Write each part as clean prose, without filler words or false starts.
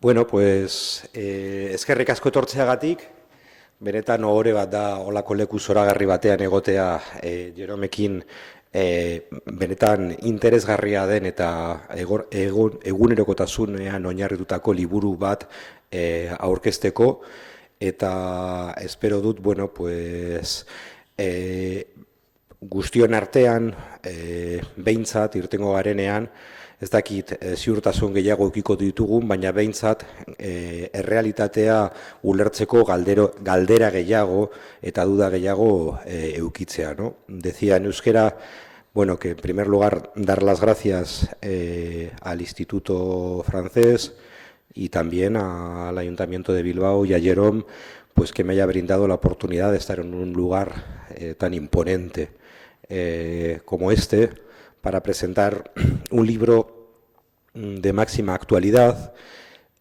Bueno, pues eskerrik asko etortzeagatik, benetan ohore bat da olako leku zoragarri batean egotea Jeromekin benetan interesgarria den eta egunerokotasunean oinarritutako liburu bat aurkezteko, eta espero dut, bueno, pues guztion artean, behintzat irtengo garenean, ez dakit ziurtasun gehiago edukiko ditugun, baina behintzat errealitatea ulertzeko galdera gehiago eta duda gehiago edukitzea, ¿no? Decía en euskera, bueno, que en primer lugar dar las gracias al Instituto Francés y también al Ayuntamiento de Bilbao y a Jérôme, pues que me haya brindado la oportunidad de estar en un lugar tan imponente como este, para presentar un libro de máxima actualidad,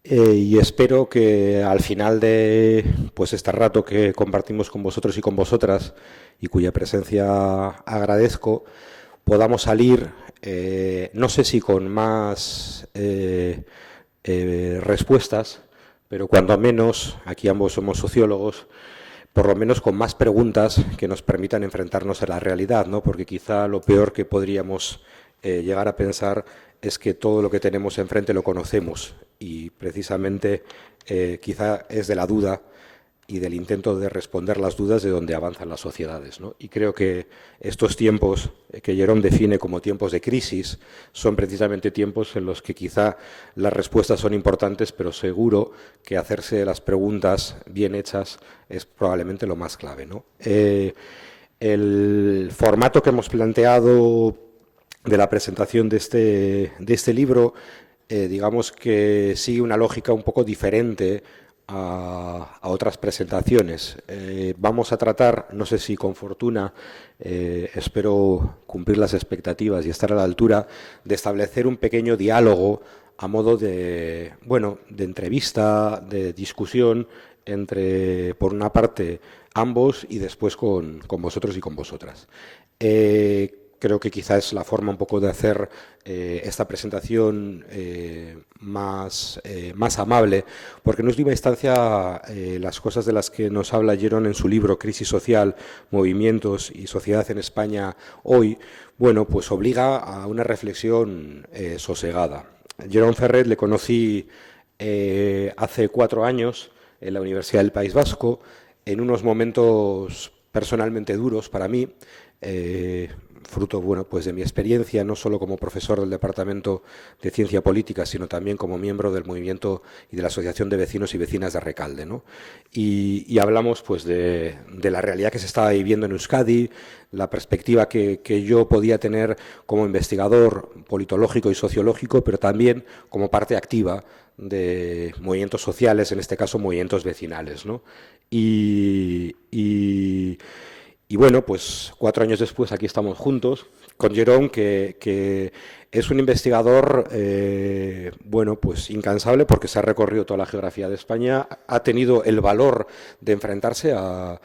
y espero que al final de pues este rato que compartimos con vosotros y con vosotras, y cuya presencia agradezco, podamos salir, no sé si con más respuestas, pero cuando menos, aquí ambos somos sociólogos, por lo menos con más preguntas que nos permitan enfrentarnos a la realidad, ¿no? Porque quizá lo peor que podríamos llegar a pensar es que todo lo que tenemos enfrente lo conocemos, y precisamente quizá es de la duda y del intento de responder las dudas de donde avanzan las sociedades, ¿no? Y creo que estos tiempos que Jérôme define como tiempos de crisis son precisamente tiempos en los que quizá las respuestas son importantes, pero seguro que hacerse las preguntas bien hechas es probablemente lo más clave, ¿no? El formato que hemos planteado de la presentación de este libro, digamos que sigue una lógica un poco diferente a otras presentaciones. Vamos a tratar, no sé si con fortuna, espero cumplir las expectativas y estar a la altura, de establecer un pequeño diálogo a modo de, bueno, de entrevista, de discusión entre, por una parte, ambos y después con vosotros y con vosotras. Creo que quizá es la forma un poco de hacer esta presentación más amable, porque en última instancia las cosas de las que nos habla Jérôme en su libro Crisis Social, Movimientos y Sociedad en España hoy, bueno, pues obliga a una reflexión sosegada. Jérôme Ferret le conocí hace 4 años en la Universidad del País Vasco, en unos momentos personalmente duros para mí, fruto, bueno, pues de mi experiencia, no solo como profesor del Departamento de Ciencia Política, sino también como miembro del movimiento y de la Asociación de Vecinos y Vecinas de Recalde, ¿no? Y hablamos pues de la realidad que se estaba viviendo en Euskadi, la perspectiva que yo podía tener como investigador politológico y sociológico, pero también como parte activa de movimientos sociales, en este caso movimientos vecinales, ¿no? Y bueno, pues 4 años después aquí estamos juntos con Jérôme, que es un investigador, bueno, pues incansable, porque se ha recorrido toda la geografía de España, ha tenido el valor de enfrentarse a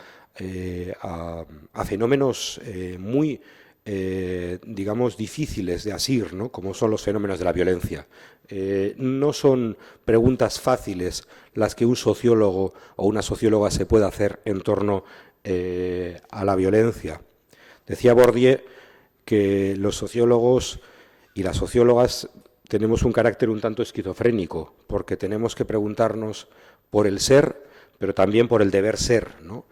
fenómenos muy, digamos, difíciles de asir, ¿no? Como son los fenómenos de la violencia. No son preguntas fáciles las que un sociólogo o una socióloga se puede hacer en torno a la violencia. Decía Bourdieu que los sociólogos y las sociólogas tenemos un carácter un tanto esquizofrénico, porque tenemos que preguntarnos por el ser, pero también por el deber ser, ¿no?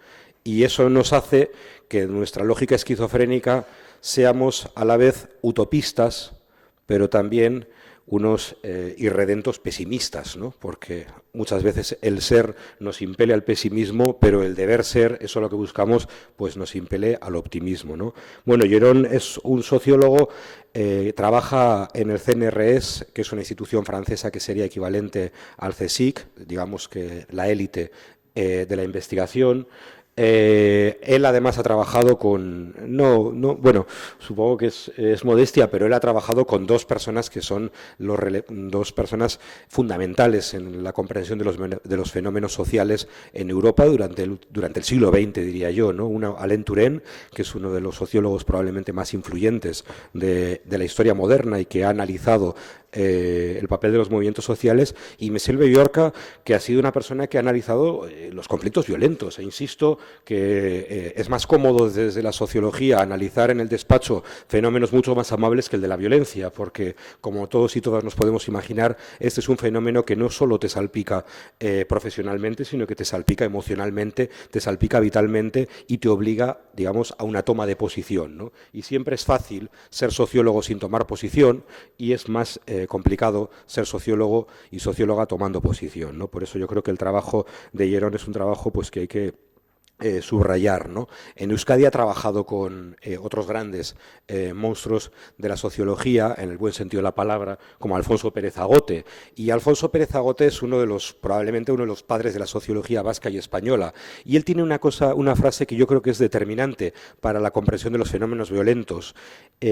Y eso nos hace que en nuestra lógica esquizofrénica seamos a la vez utopistas, pero también unos irredentos pesimistas, ¿no? Porque muchas veces el ser nos impele al pesimismo, pero el deber ser, eso es lo que buscamos, pues nos impele al optimismo, ¿no? Bueno, Jérôme es un sociólogo, trabaja en el CNRS, que es una institución francesa que sería equivalente al CSIC, digamos que la élite de la investigación. Él además ha trabajado con, bueno, supongo que es modestia, pero él ha trabajado con 2 personas que son 2 personas fundamentales en la comprensión de los fenómenos sociales en Europa durante el siglo XX, diría yo, ¿no? Uno, Alain Touraine, que es uno de los sociólogos probablemente más influyentes de la historia moderna y que ha analizado el papel de los movimientos sociales, y Michel Bellorca, que ha sido una persona que ha analizado los conflictos violentos. E insisto que es más cómodo desde la sociología analizar en el despacho fenómenos mucho más amables que el de la violencia, porque como todos y todas nos podemos imaginar, este es un fenómeno que no solo te salpica profesionalmente, sino que te salpica emocionalmente, te salpica vitalmente y te obliga, digamos, a una toma de posición, ¿no? Y siempre es fácil ser sociólogo sin tomar posición y es más complicado ser sociólogo y socióloga tomando posición, ¿no? Por eso yo creo que el trabajo de Hierón es un trabajo pues, que hay que subrayar, ¿no? En Euskadi ha trabajado con otros grandes monstruos de la sociología, en el buen sentido de la palabra, como Alfonso Pérez Agote. Y Alfonso Pérez Agote es probablemente uno de los padres de la sociología vasca y española. Y él tiene una frase que yo creo que es determinante para la comprensión de los fenómenos violentos,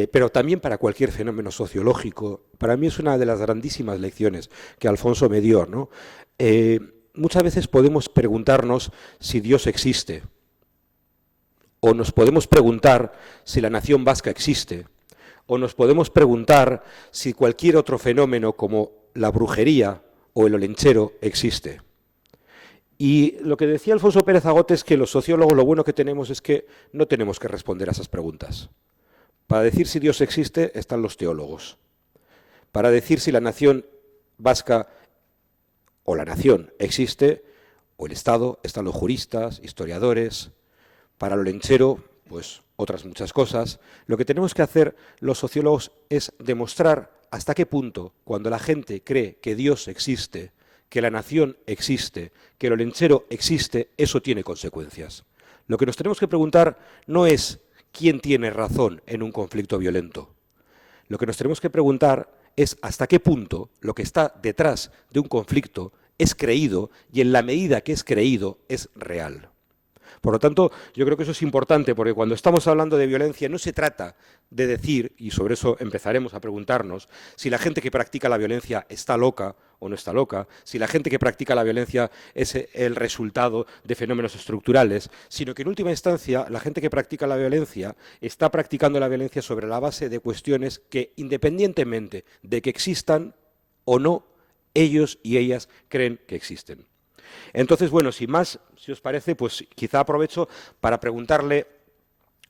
pero también para cualquier fenómeno sociológico. Para mí es una de las grandísimas lecciones que Alfonso me dio, ¿no? Muchas veces podemos preguntarnos si Dios existe, o nos podemos preguntar si la nación vasca existe, o nos podemos preguntar si cualquier otro fenómeno como la brujería o el olenchero existe. Y lo que decía Alfonso Pérez Agote es que los sociólogos lo bueno que tenemos es que no tenemos que responder a esas preguntas. Para decir si Dios existe están los teólogos. Para decir si la nación vasca o la nación existe, o el Estado, están los juristas, historiadores. Para lo lenchero, pues otras muchas cosas. Lo que tenemos que hacer los sociólogos es demostrar hasta qué punto, cuando la gente cree que Dios existe, que la nación existe, que lo lenchero existe, eso tiene consecuencias. Lo que nos tenemos que preguntar no es quién tiene razón en un conflicto violento. Lo que nos tenemos que preguntar es hasta qué punto lo que está detrás de un conflicto es creído y en la medida que es creído es real. Por lo tanto, yo creo que eso es importante porque cuando estamos hablando de violencia no se trata de decir, y sobre eso empezaremos a preguntarnos, si la gente que practica la violencia está loca o no está loca, si la gente que practica la violencia es el resultado de fenómenos estructurales, sino que en última instancia la gente que practica la violencia está practicando la violencia sobre la base de cuestiones que, independientemente de que existan o no, ellos y ellas creen que existen. Entonces, bueno, sin más, si os parece, pues quizá aprovecho para preguntarle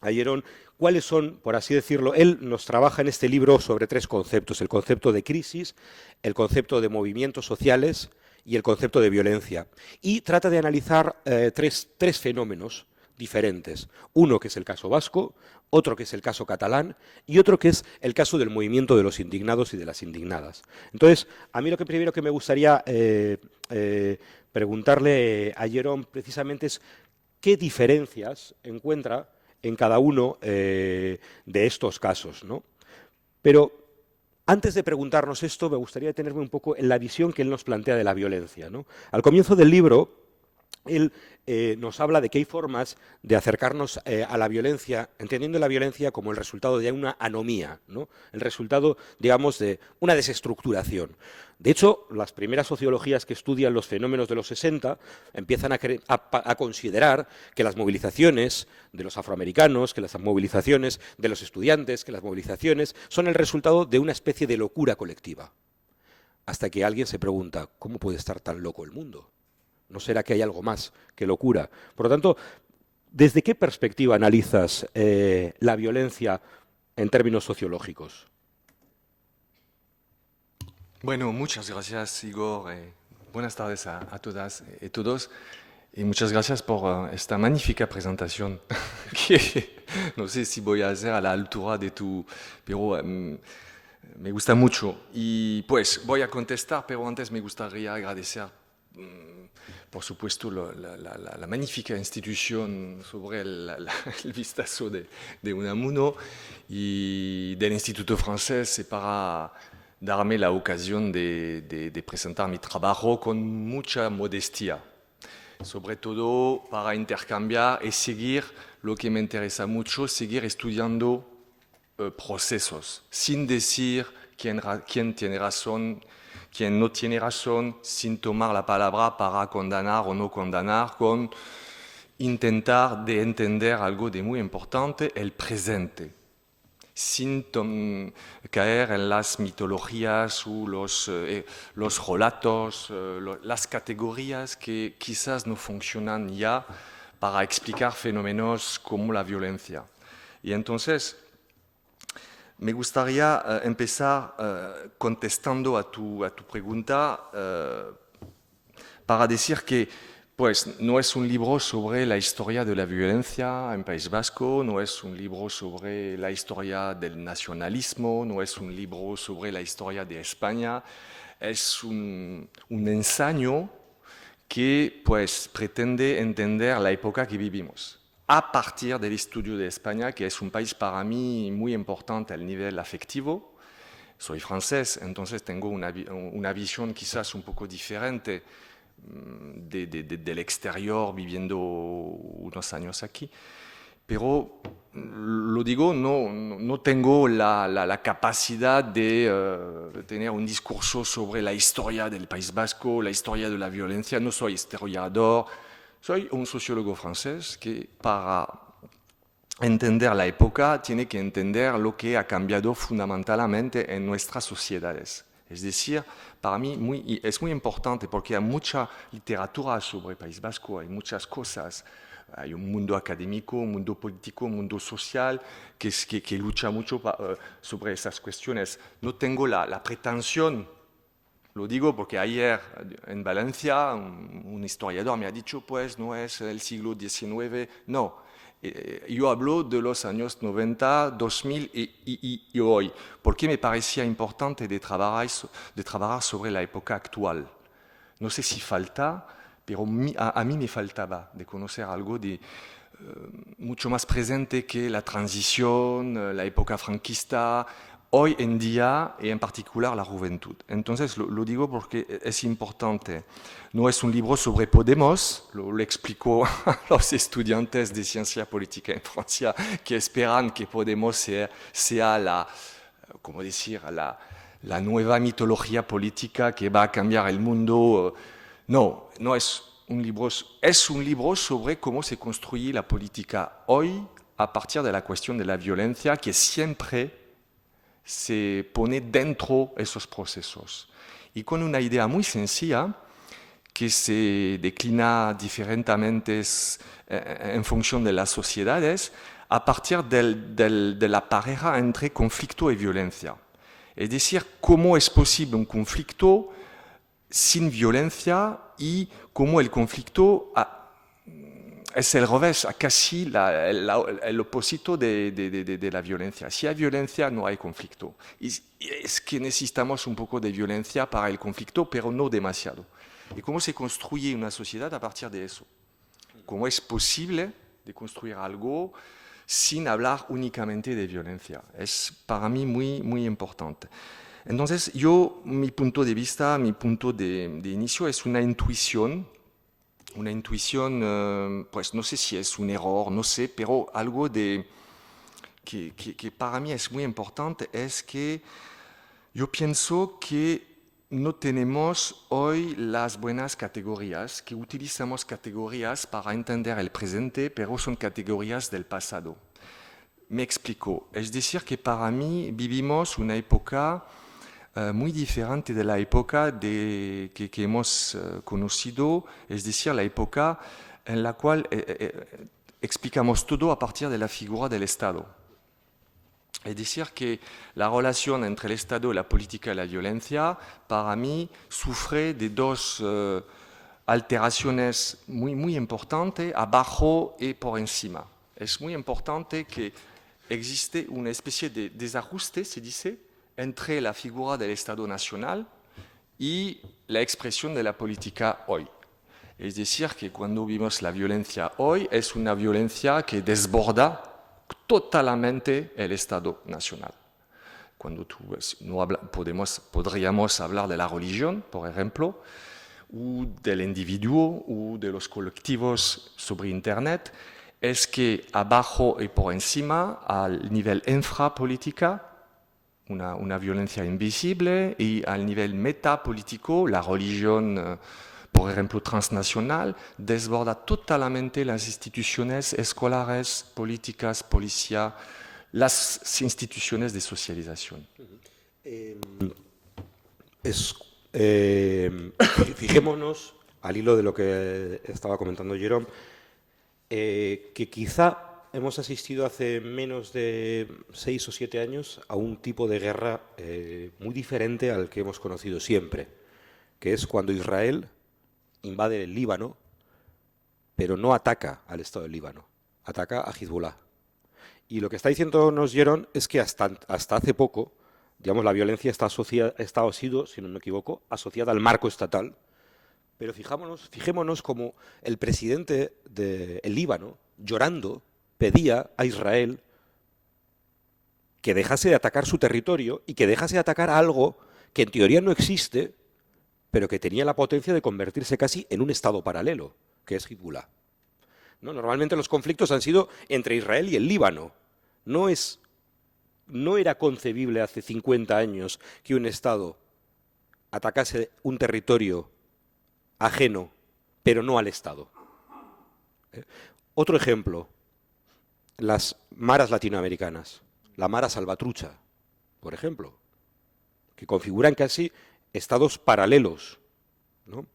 a Hierón cuáles son, por así decirlo, él nos trabaja en este libro sobre tres conceptos: el concepto de crisis, el concepto de movimientos sociales y el concepto de violencia. Y trata de analizar tres fenómenos diferentes. Uno que es el caso vasco, otro que es el caso catalán y otro que es el caso del movimiento de los indignados y de las indignadas. Entonces, a mí lo que primero que me gustaría preguntarle a Hierón precisamente es qué diferencias encuentra en cada uno de estos casos, ¿no? Pero antes de preguntarnos esto, me gustaría detenerme un poco en la visión que él nos plantea de la violencia, ¿no? Al comienzo del libro, él nos habla de que hay formas de acercarnos a la violencia, entendiendo la violencia como el resultado de una anomía, ¿no? El resultado, digamos, de una desestructuración. De hecho, las primeras sociologías que estudian los fenómenos de los 60 empiezan a considerar que las movilizaciones de los afroamericanos, que las movilizaciones de los estudiantes, que las movilizaciones son el resultado de una especie de locura colectiva. Hasta que alguien se pregunta, ¿cómo puede estar tan loco el mundo? ¿No será que hay algo más que locura? Por lo tanto, ¿desde qué perspectiva analizas la violencia en términos sociológicos? Bueno, muchas gracias, Igor. Buenas tardes a todas y todos. Y muchas gracias por esta magnífica presentación, que no sé si voy a hacer a la altura de tu... pero me gusta mucho. Y pues voy a contestar, pero antes me gustaría agradecer, por supuesto, la magnífica institución sobre el vistazo de Unamuno y del Instituto Francés para darme la ocasión de presentar mi trabajo con mucha modestia, sobre todo para intercambiar y seguir lo que me interesa mucho, seguir estudiando procesos, sin decir quién tiene razón, quién no tiene razón, sin tomar la palabra para condenar o no condenar, con intentar de entender algo de muy importante, el presente. sin caer en las mitologías o los relatos, las categorías que quizás no funcionan ya para explicar fenómenos como la violencia. Y entonces, me gustaría empezar contestando a tu pregunta para decir que pues, no es un libro sobre la historia de la violencia en País Vasco, no es un libro sobre la historia del nacionalismo, no es un libro sobre la historia de España, es un ensayo que pues, pretende entender la época que vivimos a partir del estudio de España, que es un país para mí muy importante al nivel afectivo. Soy francés, entonces tengo una visión quizás un poco diferente del exterior viviendo unos años aquí. Pero lo digo, no tengo la capacidad de tener un discurso sobre la historia del País Vasco, la historia de la violencia. No soy historiador, soy un sociólogo francés que para entender la época tiene que entender lo que ha cambiado fundamentalmente en nuestras sociedades. Es decir, para mí es muy importante porque hay mucha literatura sobre País Vasco, hay muchas cosas. Hay un mundo académico, un mundo político, un mundo social que lucha mucho sobre esas cuestiones. No tengo la pretensión, lo digo porque ayer en Valencia un historiador me ha dicho, pues no es el siglo XIX, no. Yo hablo de los años 90, 2000 y hoy, porque me parecía importante de trabajar sobre la época actual. No sé si falta, pero a mí me faltaba de conocer algo de mucho más presente que la transición, la época franquista, hoy en día y en particular la juventud. Entonces lo digo porque es importante. No es un libro sobre Podemos, lo explico a los estudiantes de ciencia política en Francia que esperan que Podemos sea la nueva mitología política que va a cambiar el mundo. No es un libro sobre cómo se construye la política hoy a partir de la cuestión de la violencia que siempre se pone dentro de esos procesos. Y con una idea muy sencilla que se declina diferentemente en función de las sociedades a partir de la pareja entre conflicto y violencia. Es decir, cómo es posible un conflicto sin violencia y cómo el conflicto es el revés, casi el opuesto de la violencia. Si hay violencia, no hay conflicto. Y es que necesitamos un poco de violencia para el conflicto, pero no demasiado. ¿Y cómo se construye una sociedad a partir de eso? ¿Cómo es posible de construir algo sin hablar únicamente de violencia? Es para mí muy importante. Entonces, mi punto de vista, mi punto de inicio es una intuición, pues no sé si es un error, no sé, pero algo que para mí es muy importante es que yo pienso que no tenemos hoy las buenas categorías, que utilizamos categorías para entender el presente, pero son categorías del pasado. Me explico, es decir, que para mí vivimos una época muy diferente de la época que hemos conocido, es decir, la época en la cual explicamos todo a partir de la figura del Estado. Es decir, que la relación entre el Estado, la política y la violencia, para mí, sufre de dos alteraciones muy importantes, abajo y por encima. Es muy importante que existe una especie de desajuste, se dice, entre la figura del Estado nacional y la expresión de la política hoy. Es decir, que cuando vimos la violencia hoy, es una violencia que desborda totalmente el Estado nacional. Cuando podríamos hablar de la religión, por ejemplo, o del individuo, o de los colectivos sobre Internet, es que abajo y por encima, al nivel infrapolítica, una violencia invisible, y al nivel metapolítico, la religión, por ejemplo, transnacional, desborda totalmente las instituciones escolares, políticas, policía, las instituciones de socialización. Fijémonos, al hilo de lo que estaba comentando Jerome, que quizá hemos asistido hace menos de 6 o 7 años a un tipo de guerra muy diferente al que hemos conocido siempre, que es cuando Israel invade el Líbano, pero no ataca al Estado del Líbano, ataca a Hezbollah. Y lo que está diciéndonos Jerome es que hasta hace poco, digamos, la violencia ha sido, si no me equivoco, asociada al marco estatal. Pero fijémonos como el presidente del Líbano, llorando, pedía a Israel que dejase de atacar su territorio y que dejase de atacar a algo que en teoría no existe, pero que tenía la potencia de convertirse casi en un estado paralelo, que es Hezbollah. ¿No? Normalmente los conflictos han sido entre Israel y el Líbano. No era concebible hace 50 años que un Estado atacase un territorio ajeno, pero no al Estado. Otro ejemplo, las maras latinoamericanas, la Mara Salvatrucha, por ejemplo, que configuran casi estados paralelos, ¿no?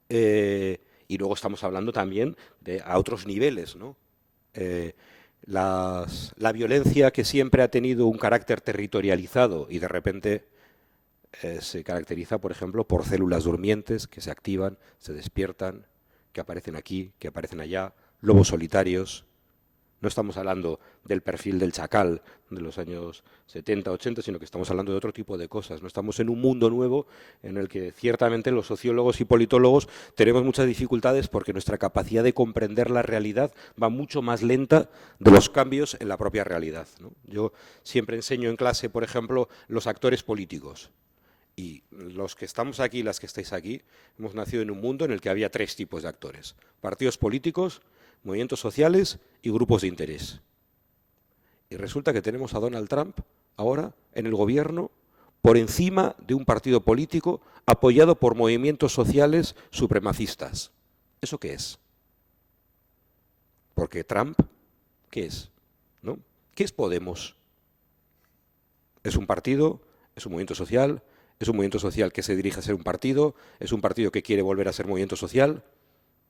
Y luego estamos hablando también a otros niveles, ¿no? La violencia que siempre ha tenido un carácter territorializado y de repente se caracteriza, por ejemplo, por células durmientes que se activan, se despiertan, que aparecen aquí, que aparecen allá, lobos solitarios. No estamos hablando del perfil del chacal de los años 70, 80, sino que estamos hablando de otro tipo de cosas. No estamos en un mundo nuevo en el que ciertamente los sociólogos y politólogos tenemos muchas dificultades porque nuestra capacidad de comprender la realidad va mucho más lenta de los cambios en la propia realidad, ¿no? Yo siempre enseño en clase, por ejemplo, los actores políticos. Y los que estamos aquí, las que estáis aquí, hemos nacido en un mundo en el que había 3 tipos de actores: partidos políticos, movimientos sociales y grupos de interés. Y resulta que tenemos a Donald Trump ahora en el gobierno por encima de un partido político apoyado por movimientos sociales supremacistas. ¿Eso qué es? Porque Trump, ¿qué es? ¿No? ¿Qué es Podemos? ¿Es un partido? ¿Es un movimiento social? ¿Es un movimiento social que se dirige a ser un partido? ¿Es un partido que quiere volver a ser movimiento social?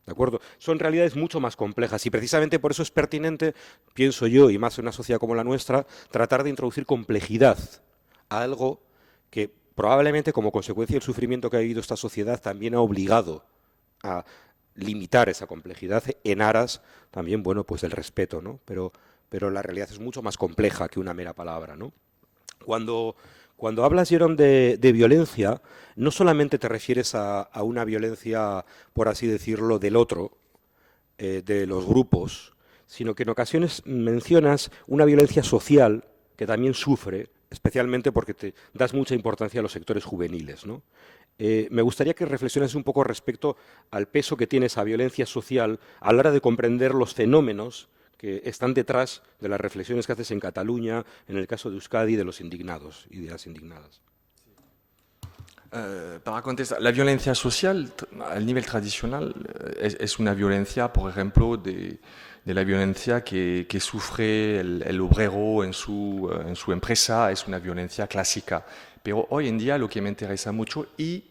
¿De acuerdo? Son realidades mucho más complejas y precisamente por eso es pertinente, pienso yo, y más en una sociedad como la nuestra, tratar de introducir complejidad a algo que probablemente como consecuencia del sufrimiento que ha vivido esta sociedad también ha obligado a limitar esa complejidad en aras también, bueno, pues del respeto, ¿no? Pero la realidad es mucho más compleja que una mera palabra, ¿no? Cuando hablas, Jerome, de violencia, no solamente te refieres a una violencia, por así decirlo, del otro, de los grupos, sino que en ocasiones mencionas una violencia social que también sufre, especialmente porque te das mucha importancia a los sectores juveniles, ¿no? Me gustaría que reflexiones un poco respecto al peso que tiene esa violencia social a la hora de comprender los fenómenos que están detrás de las reflexiones que haces en Cataluña, en el caso de Euskadi, de los indignados y de las indignadas. Para contestar, la violencia social al nivel tradicional es una violencia, por ejemplo, de la violencia que sufre el obrero en su empresa, es una violencia clásica. Pero hoy en día lo que me interesa mucho y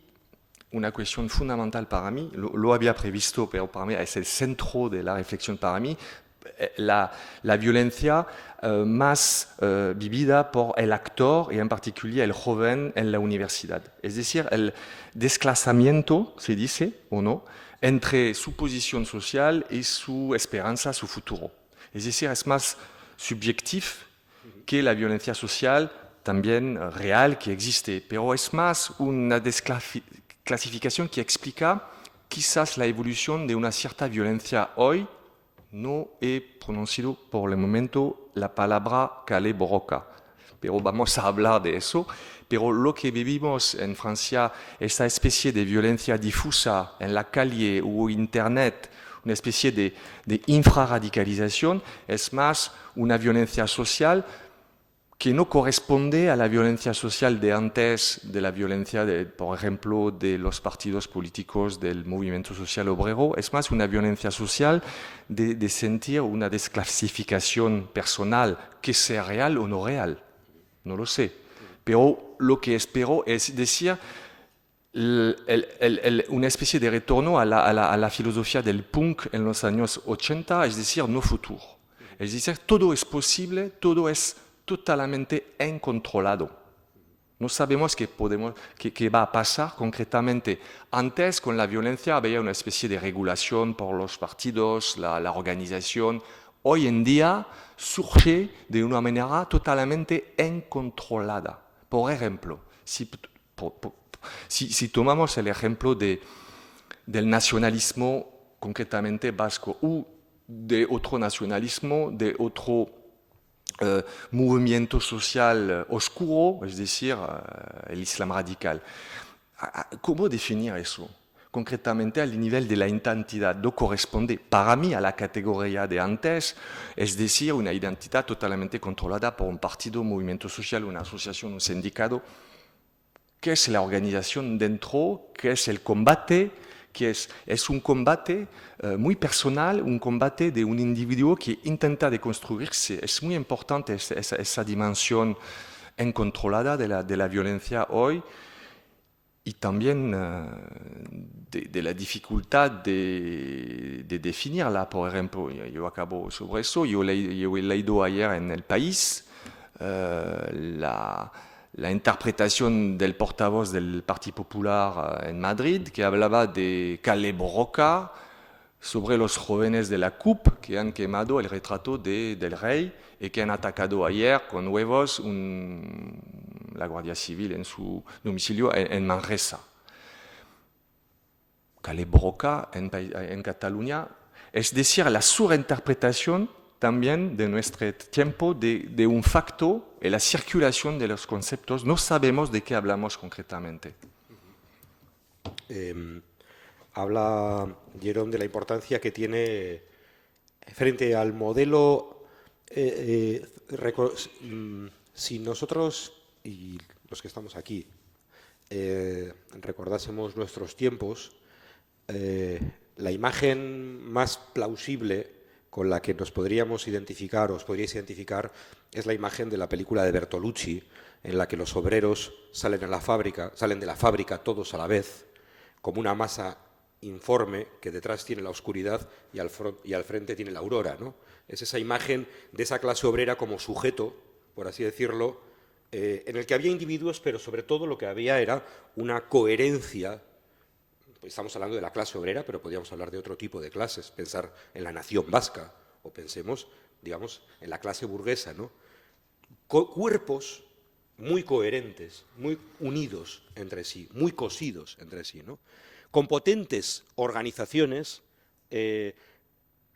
una cuestión fundamental para mí, lo había previsto, pero para mí es el centro de la reflexión para mí, la violencia más vivida por el actor y en particular el joven en la universidad. Es decir, el desplazamiento, se dice o no, entre su posición social y su esperanza, su futuro. Es decir, es más subjetivo que la violencia social también real que existe, pero es más una desclasificación que explica quizás la evolución de una cierta violencia hoy. No he pronunciado por el momento la palabra Kale Borroka, pero vamos a hablar de eso. Pero lo que vivimos en Francia, esta especie de violencia difusa en la calle o internet, una especie de infrarradicalización, es más una violencia social que no corresponde a la violencia social de antes, de la violencia, por ejemplo, de los partidos políticos del movimiento social obrero. Es más una violencia social de sentir una desclasificación personal, que sea real o no real, no lo sé. Pero lo que espero es decir, una especie de retorno a la filosofía del punk en los años 80, es decir, no futuro. Es decir, todo es posible, todo es totalmente incontrolado. No sabemos qué va a pasar concretamente. Antes, con la violencia, había una especie de regulación por los partidos, la organización. Hoy en día surge de una manera totalmente incontrolada. Por ejemplo, si tomamos el ejemplo del nacionalismo concretamente vasco o de otro nacionalismo, de otro movimiento social oscuro, es decir, el Islam radical. ¿Cómo definir eso? Concretamente al nivel de la identidad no corresponde para mí a la categoría de antes, es decir, una identidad totalmente controlada por un partido, un movimiento social, una asociación, un sindicato. ¿Qué es la organización dentro? ¿Qué es el combate? Que es un combate muy personal, un combate de un individuo que intenta deconstruirse. Es muy importante esa dimensión incontrolada de la violencia hoy y también de la dificultad de definirla. Por ejemplo, yo acabo sobre eso, yo he leído ayer en El País la interpretación del portavoz del Partido Popular en Madrid, que hablaba de Kale Borroka sobre los jóvenes de la CUP que han quemado el retrato del rey y que han atacado ayer con huevos la Guardia Civil en su domicilio en Manresa. Kale Borroka en Cataluña, es decir, la surinterpretación también de nuestro tiempo de un facto y la circulación de los conceptos. No sabemos de qué hablamos concretamente. Habla Jerón de la importancia que tiene frente al modelo. Si nosotros y los que estamos aquí recordásemos nuestros tiempos, la imagen más plausible con la que nos podríamos identificar, o os podríais identificar, es la imagen de la película de Bertolucci, en la que los obreros salen de la fábrica todos a la vez, como una masa informe que detrás tiene la oscuridad y al frente tiene la aurora, ¿no? Es esa imagen de esa clase obrera como sujeto, por así decirlo, en el que había individuos, pero sobre todo lo que había era una coherencia. Estamos hablando de la clase obrera, pero podríamos hablar de otro tipo de clases, pensar en la nación vasca, o pensemos, digamos, en la clase burguesa, ¿no? Cuerpos muy coherentes, muy unidos entre sí, muy cosidos entre sí, ¿no? Con potentes organizaciones,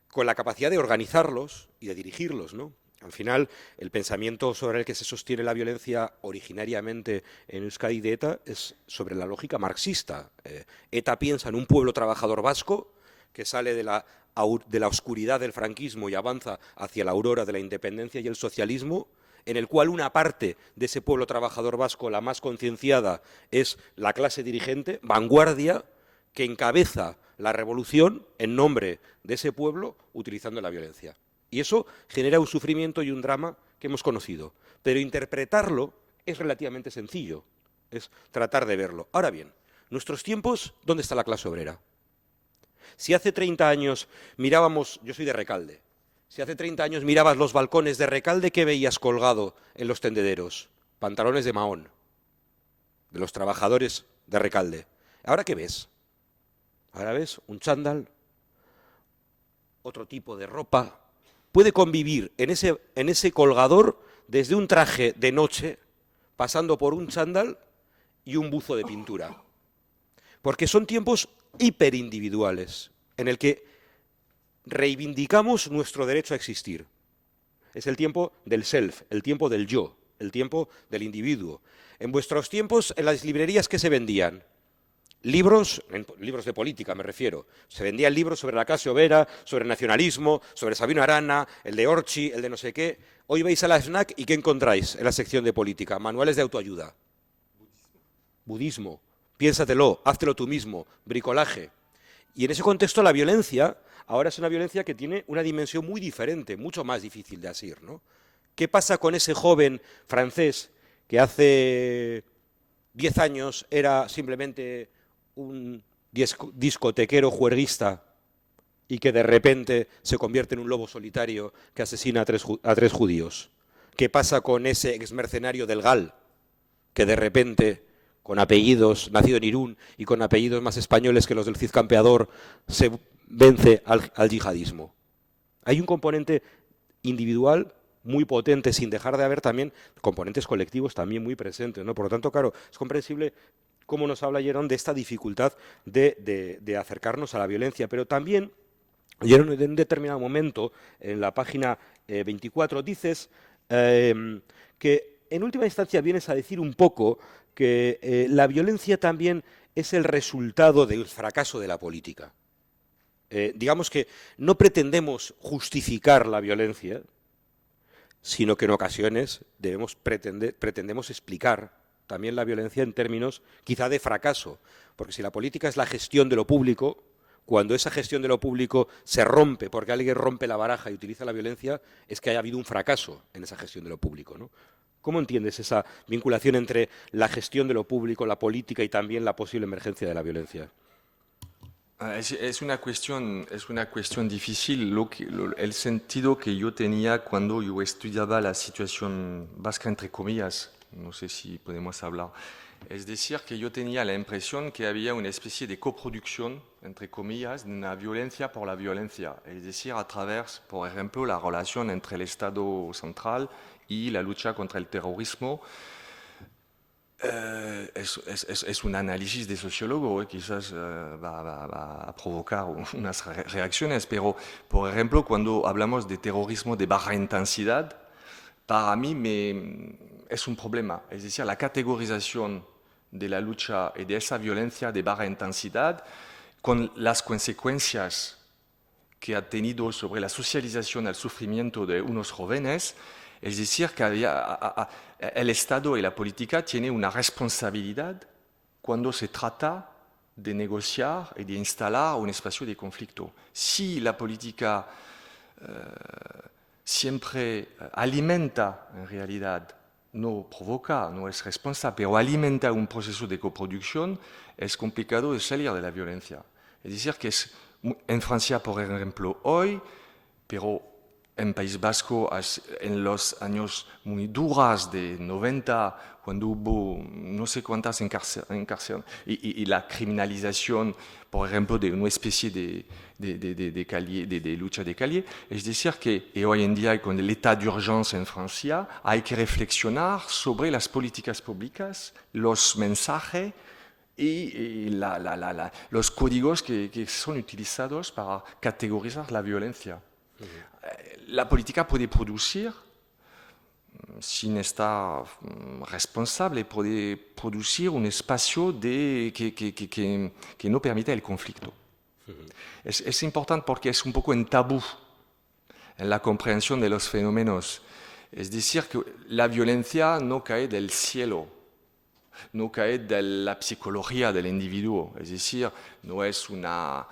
con la capacidad de organizarlos y de dirigirlos, ¿no? Al final, el pensamiento sobre el que se sostiene la violencia originariamente en Euskadi de ETA es sobre la lógica marxista. ETA piensa en un pueblo trabajador vasco que sale de la oscuridad del franquismo y avanza hacia la aurora de la independencia y el socialismo, en el cual una parte de ese pueblo trabajador vasco, la más concienciada, es la clase dirigente, vanguardia, que encabeza la revolución en nombre de ese pueblo utilizando la violencia. Y eso genera un sufrimiento y un drama que hemos conocido. Pero interpretarlo es relativamente sencillo, es tratar de verlo. Ahora bien, nuestros tiempos, ¿dónde está la clase obrera? Si hace 30 años mirábamos, yo soy de Recalde, si hace 30 años mirabas los balcones de Recalde, ¿qué veías colgado en los tendederos? Pantalones de Mahón, de los trabajadores de Recalde. ¿Ahora qué ves? Ahora ves un chándal, otro tipo de ropa. Puede convivir en ese colgador desde un traje de noche, pasando por un chándal y un buzo de pintura. Porque son tiempos hiperindividuales, en el que reivindicamos nuestro derecho a existir. Es el tiempo del self, el tiempo del yo, el tiempo del individuo. En vuestros tiempos, en las librerías, ¿qué se vendían? libros, libros de política me refiero. Se vendían libros sobre la clase obrera, sobre el nacionalismo, sobre Sabino Arana, el de Orchi, el de no sé qué. Hoy vais a la FNAC y ¿qué encontráis en la sección de política? Manuales de autoayuda. Budismo. Piénsatelo, háztelo tú mismo. Bricolaje. Y en ese contexto la violencia ahora es una violencia que tiene una dimensión muy diferente, mucho más difícil de asir, ¿no? ¿Qué pasa con ese joven francés que hace 10 años era simplemente un discotequero juerguista y que de repente se convierte en un lobo solitario que asesina a tres judíos? ¿Qué pasa con ese exmercenario del GAL que de repente, con apellidos, nacido en Irún y con apellidos más españoles que los del Cid Campeador, se vence al yihadismo? Hay un componente individual muy potente, sin dejar de haber también componentes colectivos también muy presentes, ¿no? Por lo tanto, claro, es comprensible cómo nos habla Jerón de esta dificultad de acercarnos a la violencia, pero también, Jerón, en un determinado momento, en la página 24, dices que en última instancia vienes a decir un poco que la violencia también es el resultado del fracaso de la política. Digamos que no pretendemos justificar la violencia, sino que en ocasiones pretendemos explicar también la violencia en términos quizá de fracaso, porque si la política es la gestión de lo público, cuando esa gestión de lo público se rompe porque alguien rompe la baraja y utiliza la violencia, es que haya habido un fracaso en esa gestión de lo público, ¿no? ¿Cómo entiendes esa vinculación entre la gestión de lo público, la política y también la posible emergencia de la violencia? Es una cuestión difícil. El sentido que yo tenía cuando yo estudiaba la situación vasca, entre comillas, no sé si podemos hablar, es decir, que yo tenía la impresión que había una especie de coproducción, entre comillas, de una violencia por la violencia, es decir, a través, por ejemplo, la relación entre el Estado central y la lucha contra el terrorismo. Es un análisis de sociólogo, quizás va a provocar unas reacciones, pero, por ejemplo, cuando hablamos de terrorismo de baja intensidad, para mí es un problema. Es decir, la categorización de la lucha y de esa violencia de baja intensidad, con las consecuencias que ha tenido sobre la socialización al sufrimiento de unos jóvenes. Es decir, que el Estado y la política tienen una responsabilidad cuando se trata de negociar y de instalar un espacio de conflicto. Si la política siempre alimenta, en realidad, no provoca, no es responsable, pero alimenta un proceso de coproducción, es complicado de salir de la violencia. Es decir, que en Francia, por ejemplo, hoy, pero en País Vasco, en los años muy duros de 90, cuando hubo no sé cuántas encarcelaciones y la criminalización, por ejemplo, de una especie de lucha de calle, es decir, que hoy en día, con el état d'urgence en Francia, hay que reflexionar sobre las políticas públicas, los mensajes y los códigos que son utilizados para categorizar la violencia. La política puede producir, sin estar responsable, puede producir un espacio que no permite el conflicto. Es importante porque es un poco un tabú en la comprensión de los fenómenos. Es decir, que la violencia no cae del cielo, no cae de la psicología del individuo. Es decir, no es una...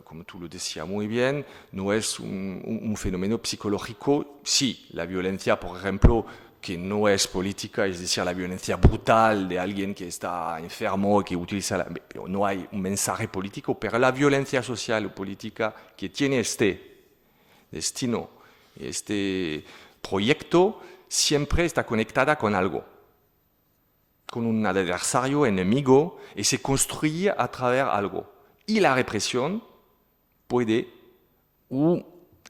como tú lo decías muy bien, no es un fenómeno psicológico. Sí, la violencia, por ejemplo, que no es política, es decir, la violencia brutal de alguien que está enfermo, que utiliza... pero no hay un mensaje político, pero la violencia social o política que tiene este destino, este proyecto, siempre está conectada con algo, con un adversario, enemigo, y se construye a través de algo. Y la represión puede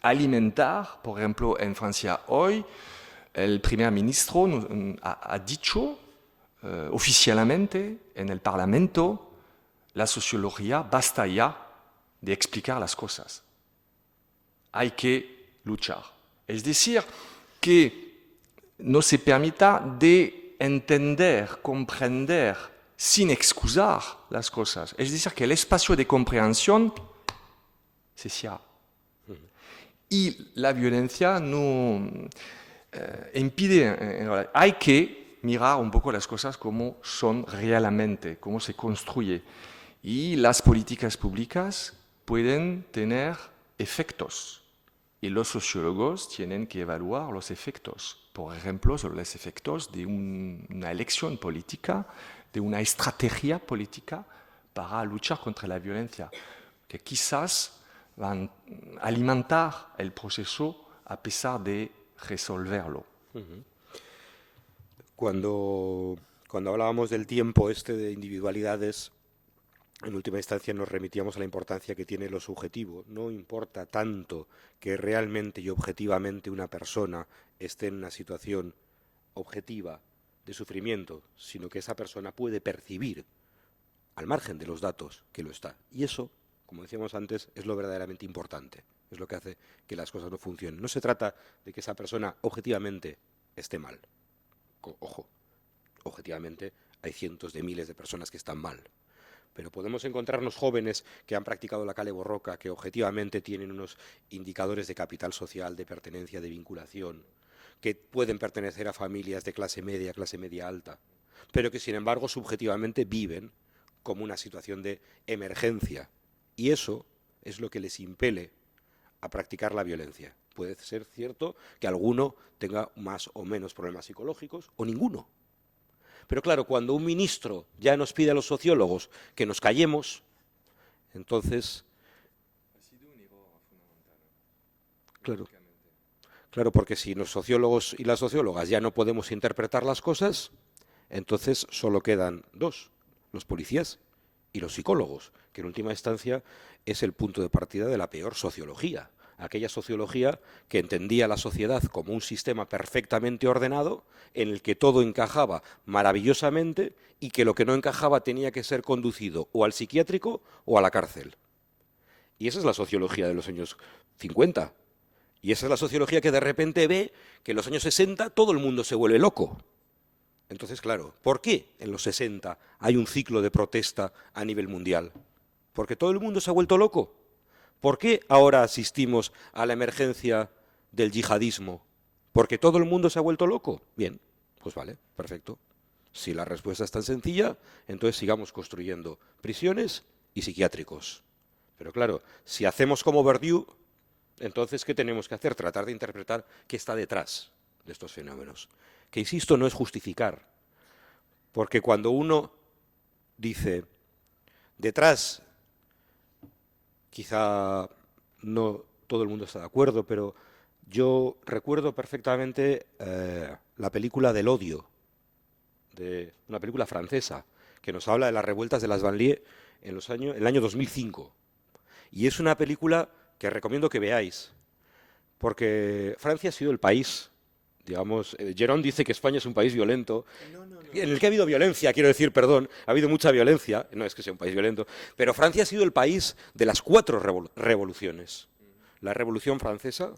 alimentar, por ejemplo, en Francia hoy, el primer ministro ha dicho oficialmente en el Parlamento, la sociología basta ya de explicar las cosas. Hay que luchar. Es decir, que no se permita de entender, comprender sin excusar las cosas. Es decir, que el espacio de comprensión se cierra. Y la violencia no impide, hay que mirar un poco las cosas como son realmente, cómo se construye. Y las políticas públicas pueden tener efectos. Y los sociólogos tienen que evaluar los efectos. Por ejemplo, sobre los efectos de una elección política, de una estrategia política para luchar contra la violencia, que quizás van a alimentar el proceso a pesar de resolverlo. Cuando hablábamos del tiempo de individualidades, en última instancia nos remitíamos a la importancia que tiene lo subjetivo. No importa tanto que realmente y objetivamente una persona esté en una situación objetiva de sufrimiento, sino que esa persona puede percibir, al margen de los datos, que lo está. Y eso, como decíamos antes, es lo verdaderamente importante. Es lo que hace que las cosas no funcionen. No se trata de que esa persona objetivamente esté mal. Ojo, objetivamente hay cientos de miles de personas que están mal. Pero podemos encontrarnos jóvenes que han practicado la kale borroka, que objetivamente tienen unos indicadores de capital social, de pertenencia, de vinculación, que pueden pertenecer a familias de clase media alta, pero que sin embargo subjetivamente viven como una situación de emergencia. Y eso es lo que les impele a practicar la violencia. Puede ser cierto que alguno tenga más o menos problemas psicológicos, o ninguno. Pero claro, cuando un ministro ya nos pide a los sociólogos que nos callemos, entonces... Ha sido un error fundamental. Claro. Claro, porque si los sociólogos y las sociólogas ya no podemos interpretar las cosas, entonces solo quedan dos, los policías y los psicólogos, que en última instancia es el punto de partida de la peor sociología. Aquella sociología que entendía la sociedad como un sistema perfectamente ordenado, en el que todo encajaba maravillosamente y que lo que no encajaba tenía que ser conducido o al psiquiátrico o a la cárcel. Y esa es la sociología de los años 50. Y esa es la sociología que de repente ve que en los años 60 todo el mundo se vuelve loco. Entonces, claro, ¿por qué en los 60 hay un ciclo de protesta a nivel mundial? ¿Porque todo el mundo se ha vuelto loco? ¿Por qué ahora asistimos a la emergencia del yihadismo? ¿Porque todo el mundo se ha vuelto loco? Bien, pues vale, perfecto. Si la respuesta es tan sencilla, entonces sigamos construyendo prisiones y psiquiátricos. Pero claro, si hacemos como Bourdieu, entonces, ¿qué tenemos que hacer? Tratar de interpretar qué está detrás de estos fenómenos. Que, insisto, no es justificar. Porque cuando uno dice, detrás, quizá no todo el mundo está de acuerdo, pero yo recuerdo perfectamente la película del odio, una película francesa, que nos habla de las revueltas de las Banlieues en el año 2005. Y es una película que recomiendo que veáis, porque Francia ha sido el país, digamos, Gerón dice que España es un país violento, en el que ha habido violencia, quiero decir, perdón, ha habido mucha violencia, no es que sea un país violento, pero Francia ha sido el país de las 4 revoluciones. La Revolución Francesa,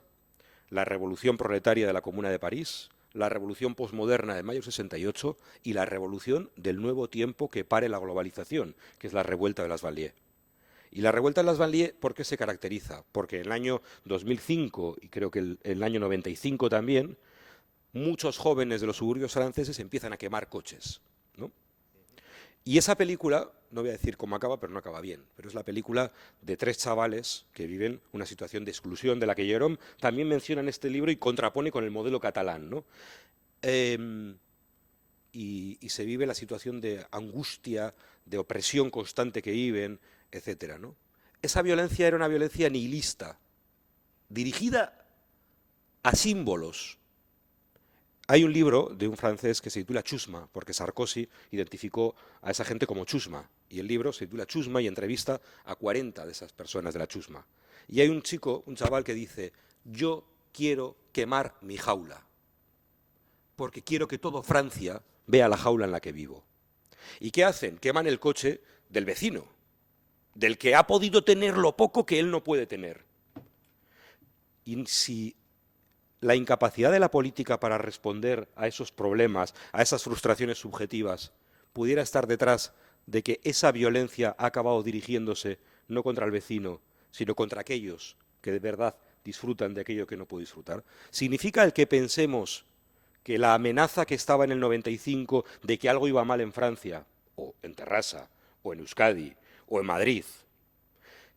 la Revolución Proletaria de la Comuna de París, la Revolución Postmoderna de mayo 68 y la Revolución del Nuevo Tiempo que pare la globalización, que es la revuelta de las Banlieues. Y la revuelta de las Banlieues, ¿por qué se caracteriza? Porque en el año 2005, y creo que el año 95 también, muchos jóvenes de los suburbios franceses empiezan a quemar coches, ¿no? Y esa película, no voy a decir cómo acaba, pero no acaba bien, pero es la película de 3 chavales que viven una situación de exclusión de la que Jérôme también menciona en este libro y contrapone con el modelo catalán, ¿no? Y se vive la situación de angustia, de opresión constante que viven, etcétera, ¿no? Esa violencia era una violencia nihilista, dirigida a símbolos. Hay un libro de un francés que se titula Chusma, porque Sarkozy identificó a esa gente como Chusma, y el libro se titula Chusma y entrevista a 40 de esas personas de la Chusma. Y hay un chico, un chaval que dice, yo quiero quemar mi jaula, porque quiero que todo Francia vea la jaula en la que vivo. ¿Y qué hacen? Queman el coche del vecino, del que ha podido tener lo poco que él no puede tener. Y si la incapacidad de la política para responder a esos problemas, a esas frustraciones subjetivas, pudiera estar detrás de que esa violencia ha acabado dirigiéndose no contra el vecino, sino contra aquellos que de verdad disfrutan de aquello que no puedo disfrutar? ¿Significa el que pensemos que la amenaza que estaba en el 95 de que algo iba mal en Francia, o en Terrassa, o en Euskadi, o en Madrid,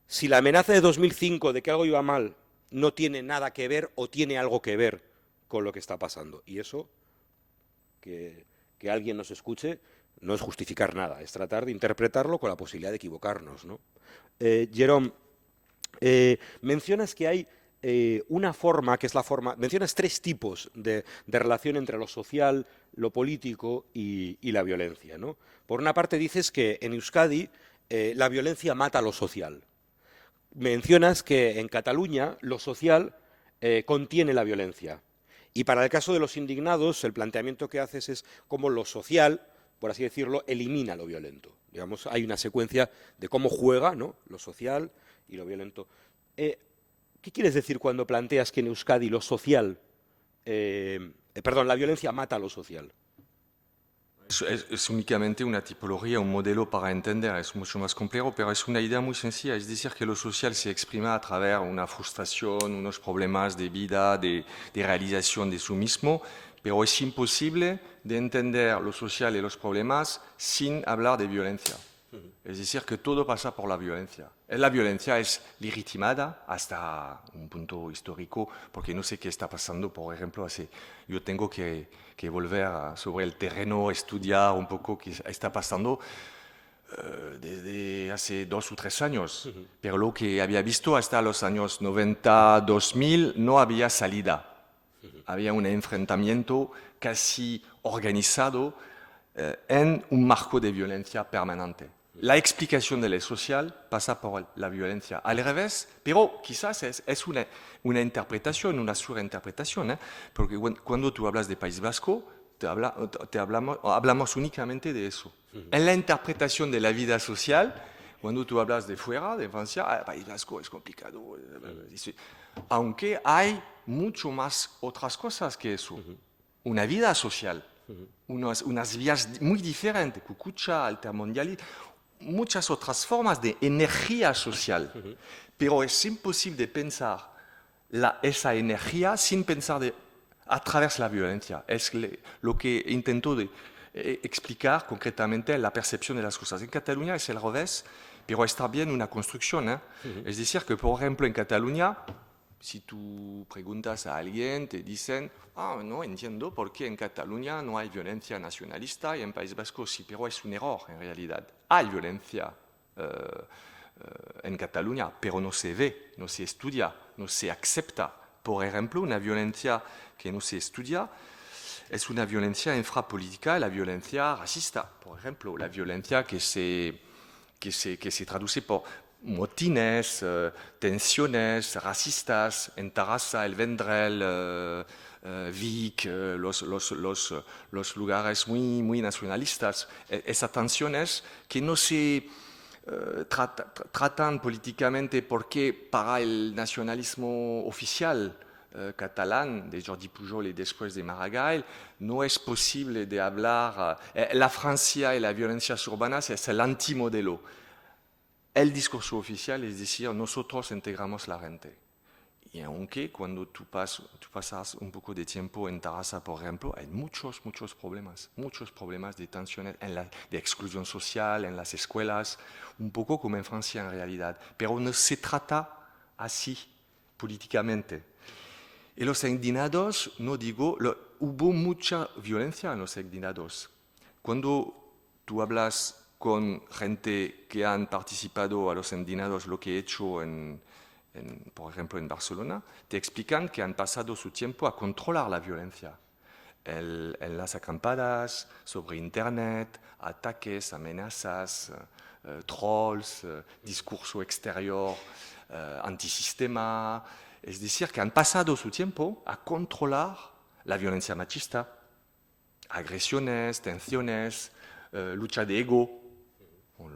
si la amenaza de 2005 de que algo iba mal no tiene nada que ver o tiene algo que ver con lo que está pasando? Y eso, que alguien nos escuche, no es justificar nada, es tratar de interpretarlo con la posibilidad de equivocarnos, ¿no? Jerome, mencionas que hay una forma, que es la forma, mencionas tres tipos de relación entre lo social, lo político y la violencia, ¿no? Por una parte dices que en Euskadi la violencia mata lo social. Mencionas que en Cataluña lo social contiene la violencia. Y para el caso de los indignados, el planteamiento que haces es cómo lo social, por así decirlo, elimina lo violento. Digamos, hay una secuencia de cómo juega, ¿no?, lo social y lo violento. ¿Qué quieres decir cuando planteas que en Euskadi lo social, la violencia mata a lo social? Es únicamente una tipología, un modelo para entender, es mucho más complejo, pero es una idea muy sencilla, es decir, que lo social se exprima a través de una frustración, unos problemas de vida, de realización de sí mismo, pero es imposible de entender lo social y los problemas sin hablar de violencia. Es decir, que todo pasa por la violencia. La violencia es legitimada hasta un punto histórico, porque no sé qué está pasando, por ejemplo, yo tengo que volver sobre el terreno, estudiar un poco qué está pasando desde hace 2 o 3 años. Pero lo que había visto hasta los años 90, 2000, no había salida. Había un enfrentamiento casi organizado en un marco de violencia permanente. La explicación de lo social pasa por la violencia. Al revés, pero quizás es una interpretación, una surinterpretación, porque cuando tú hablas de País Vasco, hablamos únicamente de eso. En la interpretación de la vida social, cuando tú hablas de fuera, de Francia, País Vasco es complicado, aunque hay mucho más otras cosas que eso. Una vida social, unas vías muy diferentes, Cucucha, altermundialismo, muchas otras formas de energía social, pero es imposible pensar esa energía sin pensar a través de la violencia. Es lo que intento explicar concretamente la percepción de las cosas. En Cataluña es el revés, pero está bien una construcción. Es decir, que por ejemplo en Cataluña, si tú preguntas a alguien, te dicen, no entiendo por qué en Cataluña no hay violencia nacionalista y en País Vasco sí, pero es un error en realidad. Hay violencia en Cataluña, pero no se ve, no se estudia, no se acepta. Por ejemplo, una violencia que no se estudia es una violencia infrapolítica, la violencia racista, por ejemplo, la violencia que se traduce por motines, tensiones racistas en Terrassa, el Vendrell, Vic, los lugares muy nacionalistas. Esas tensiones que no se tratan políticamente porque para el nacionalismo oficial catalán de Jordi Pujol y después de Maragall no es posible de hablar. La Francia y las violencias urbanas es el antimodelo. El discurso oficial es decir, nosotros integramos la gente. Y aunque cuando tú pasas un poco de tiempo en Terrassa, por ejemplo, hay muchos problemas de tensiones, de exclusión social en las escuelas, un poco como en Francia en realidad. Pero no se trata así políticamente. Y los indignados, no digo, hubo mucha violencia en los indignados. Cuando tú hablas con gente que han participado a los indignados, lo que he hecho por ejemplo en Barcelona, te explican que han pasado su tiempo a controlar la violencia. En las acampadas, sobre internet, ataques, amenazas, trolls, discurso exterior, antisistema. Es decir, que han pasado su tiempo a controlar la violencia machista, agresiones, tensiones, lucha de ego.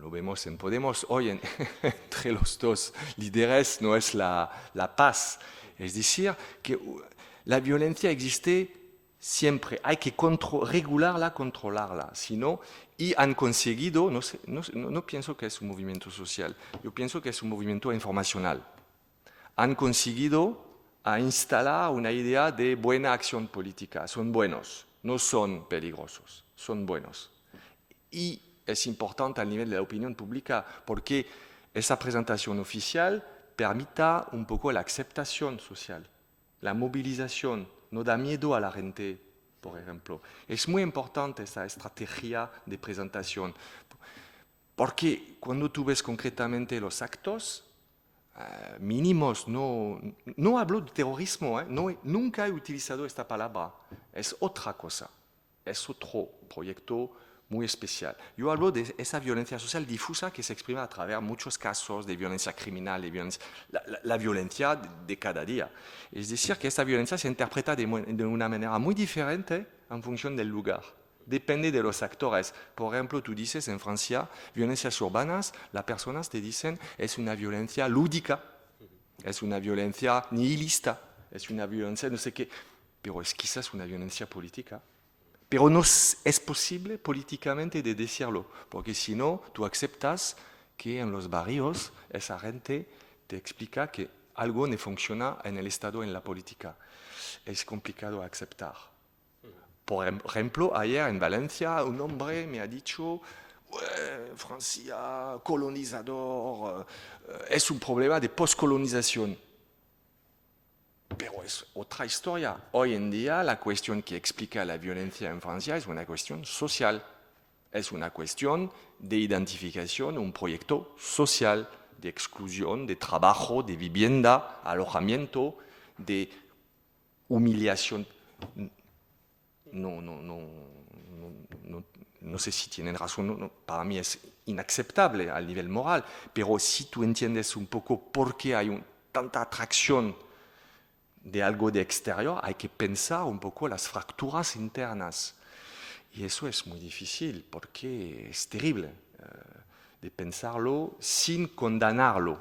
Lo vemos en Podemos hoy entre los dos líderes no es la paz. Es decir, que la violencia existe siempre hay que regularla, controlarla, sino, y han conseguido, no pienso que es un movimiento social, yo pienso que es un movimiento informacional. Han conseguido instalar una idea de buena acción política, son buenos, no son peligrosos, son buenos. Y es importante al nivel de la opinión pública porque esa presentación oficial permita un poco la aceptación social, la movilización, no da miedo a la gente, por ejemplo. Es muy importante esa estrategia de presentación, porque cuando tú ves concretamente los actos mínimos, no hablo de terrorismo, nunca he utilizado esta palabra, es otra cosa, es otro proyecto muy especial. Yo hablo de esa violencia social difusa que se exprime a través de muchos casos de violencia criminal, la violencia de cada día. Es decir, que esta violencia se interpreta de una manera muy diferente en función del lugar. Depende de los actores. Por ejemplo, tú dices en Francia, violencias urbanas, las personas te dicen es una violencia lúdica, es una violencia nihilista, es una violencia no sé qué, pero es quizás una violencia política. Pero no es posible políticamente de decirlo, porque si no, tú aceptas que en los barrios esa gente te explica que algo no funciona en el Estado, en la política. Es complicado aceptar. Por ejemplo, ayer en Valencia un hombre me ha dicho, Francia, colonizador, es un problema de postcolonización. Pero es otra historia. Hoy en día la cuestión que explica la violencia en Francia es una cuestión social. Es una cuestión de identificación, un proyecto social, de exclusión, de trabajo, de vivienda, alojamiento, de humillación. No sé si tienen razón, para mí es inaceptable al nivel moral, pero si tú entiendes un poco por qué hay tanta atracción de algo de exterior, hay que pensar un poco las fracturas internas. Y eso es muy difícil porque es terrible de pensarlo sin condenarlo.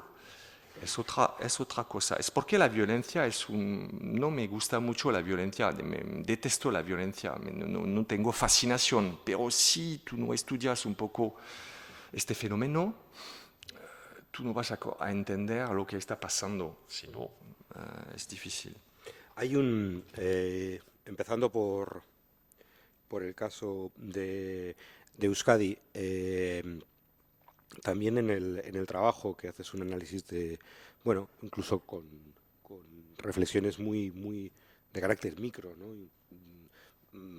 Es otra cosa. Es porque la violencia no me gusta mucho la violencia, detesto la violencia, no tengo fascinación, pero si tú no estudias un poco este fenómeno, tú no vas a entender lo que está pasando, si no, es difícil. Hay empezando por el caso de Euskadi, también en el trabajo que haces un análisis de, bueno, incluso con reflexiones muy de carácter micro, ¿no?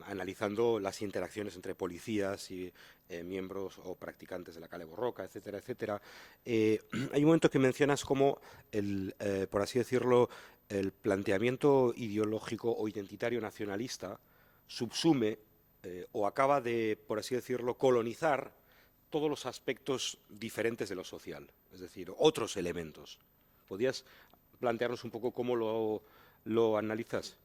Analizando las interacciones entre policías y miembros o practicantes de la Kale Borroka, etcétera, etcétera. Hay un momento que mencionas como por así decirlo, el planteamiento ideológico o identitario nacionalista subsume o acaba de, por así decirlo, colonizar todos los aspectos diferentes de lo social, es decir, otros elementos. ¿Podrías plantearnos un poco cómo lo analizas?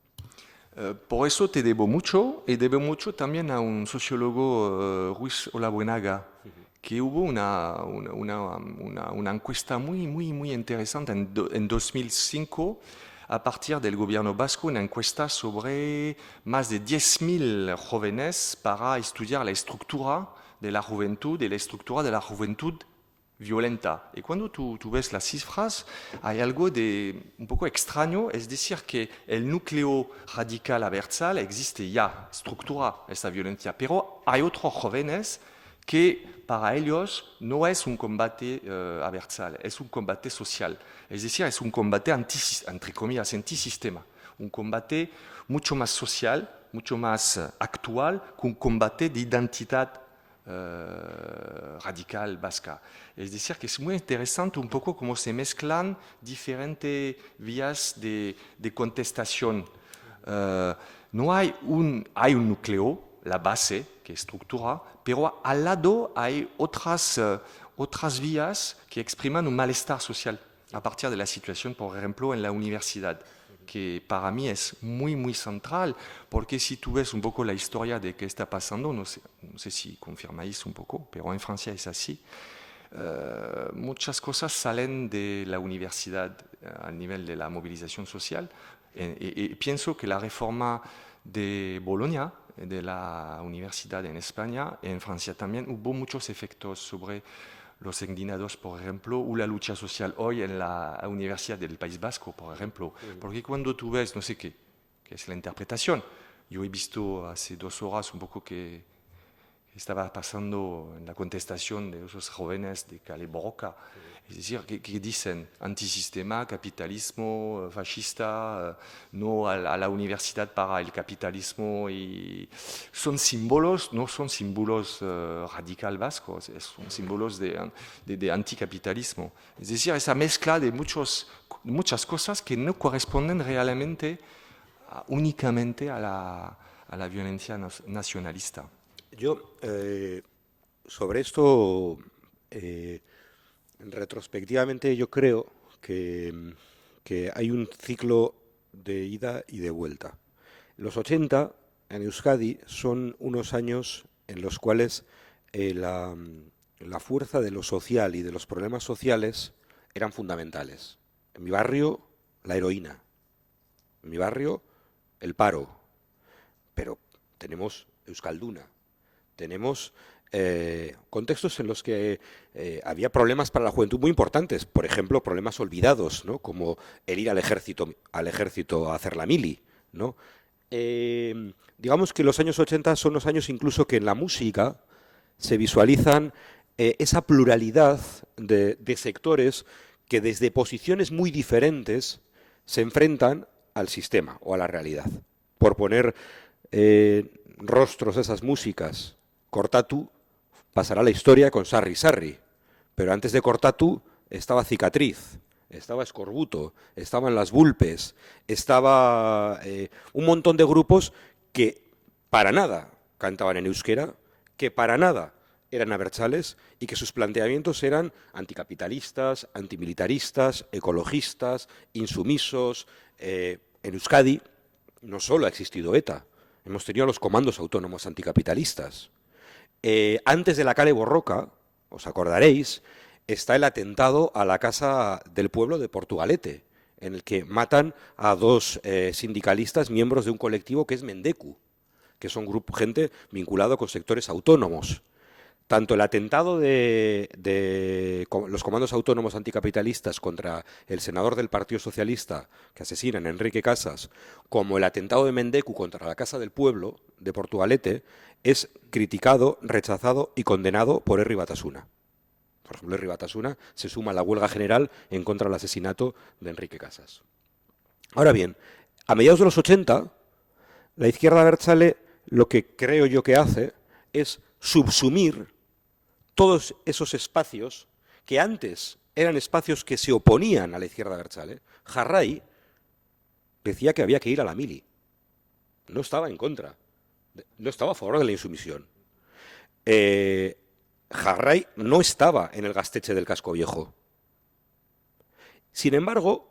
Por eso te debo mucho, y debo mucho también a un sociólogo, Ruiz Olabuenaga, que hubo una encuesta muy interesante en 2005, a partir del gobierno vasco, una encuesta sobre más de 10.000 jóvenes para estudiar la estructura de la juventud y la estructura de la juventud violenta. Y cuando tú ves las cifras, hay algo de un poco extraño, es decir, que el núcleo radical abertzal existe ya, estructura esa violencia, pero hay otros jóvenes que para ellos no es un combate abertzal, es un combate social, es decir, es un combate entre comillas, antisistema, un combate mucho más social, mucho más actual que un combate de identidad radical vasca. Es decir, que es muy interesante un poco cómo se mezclan diferentes vías de contestación. No hay un núcleo, la base, que estructura, pero al lado hay otras vías que expriman un malestar social a partir de la situación, por ejemplo, en la universidad, que para mí es muy central, porque si tú ves un poco la historia de qué está pasando, no sé si confirmáis un poco, pero en Francia es así, muchas cosas salen de la universidad al nivel de la movilización social, y pienso que la reforma de Bolonia, de la universidad en España, en Francia también, hubo muchos efectos sobre los indignados, por ejemplo, o la lucha social hoy en la Universidad del País Vasco, por ejemplo. Porque cuando tú ves, no sé qué es la interpretación, yo he visto hace 2 horas un poco que estaba pasando en la contestación de esos jóvenes de Cale Borroka. Es decir, que dicen antisistema, capitalismo, fascista, no a la universidad para el capitalismo. Y son símbolos, no son símbolos radical vascos, son símbolos de anticapitalismo. Es decir, esa mezcla de muchas cosas que no corresponden realmente únicamente a la violencia nacionalista. Yo, sobre esto, retrospectivamente, yo creo que hay un ciclo de ida y de vuelta. Los 80 en Euskadi son unos años en los cuales la fuerza de lo social y de los problemas sociales eran fundamentales. En mi barrio, la heroína. En mi barrio, el paro. Pero tenemos Euskalduna. Tenemos contextos en los que había problemas para la juventud muy importantes, por ejemplo, problemas olvidados, ¿no? Como el ir al ejército a hacer la mili, ¿no? Digamos que los años 80 son los años incluso que en la música se visualizan esa pluralidad de sectores que desde posiciones muy diferentes se enfrentan al sistema o a la realidad. Por poner rostros de esas músicas, Kortatu pasará la historia con Sarri Sarri, pero antes de Kortatu estaba Cicatriz, estaba Escorbuto, estaban Las Vulpes, estaba un montón de grupos que para nada cantaban en euskera, que para nada eran abertzales y que sus planteamientos eran anticapitalistas, antimilitaristas, ecologistas, insumisos. En Euskadi no solo ha existido ETA, hemos tenido los comandos autónomos anticapitalistas. Antes de la Cale Borroka, os acordaréis, está el atentado a la Casa del Pueblo de Portugalete, en el que matan a 2 sindicalistas miembros de un colectivo que es Mendeku, que son gente vinculado con sectores autónomos. Tanto el atentado de los comandos autónomos anticapitalistas contra el senador del Partido Socialista que asesinan a Enrique Casas, como el atentado de Mendeku contra la Casa del Pueblo de Portugalete, es criticado, rechazado y condenado por Herri Batasuna. Por ejemplo, Herri Batasuna se suma a la huelga general en contra del asesinato de Enrique Casas. Ahora bien, a mediados de los 80, la izquierda abertzale lo que creo yo que hace es subsumir todos esos espacios que antes eran espacios que se oponían a la izquierda abertzale. Jarray decía que había que ir a la mili. No estaba en contra. No estaba a favor de la insumisión. Jarray no estaba en el Gasteche del Casco Viejo. Sin embargo,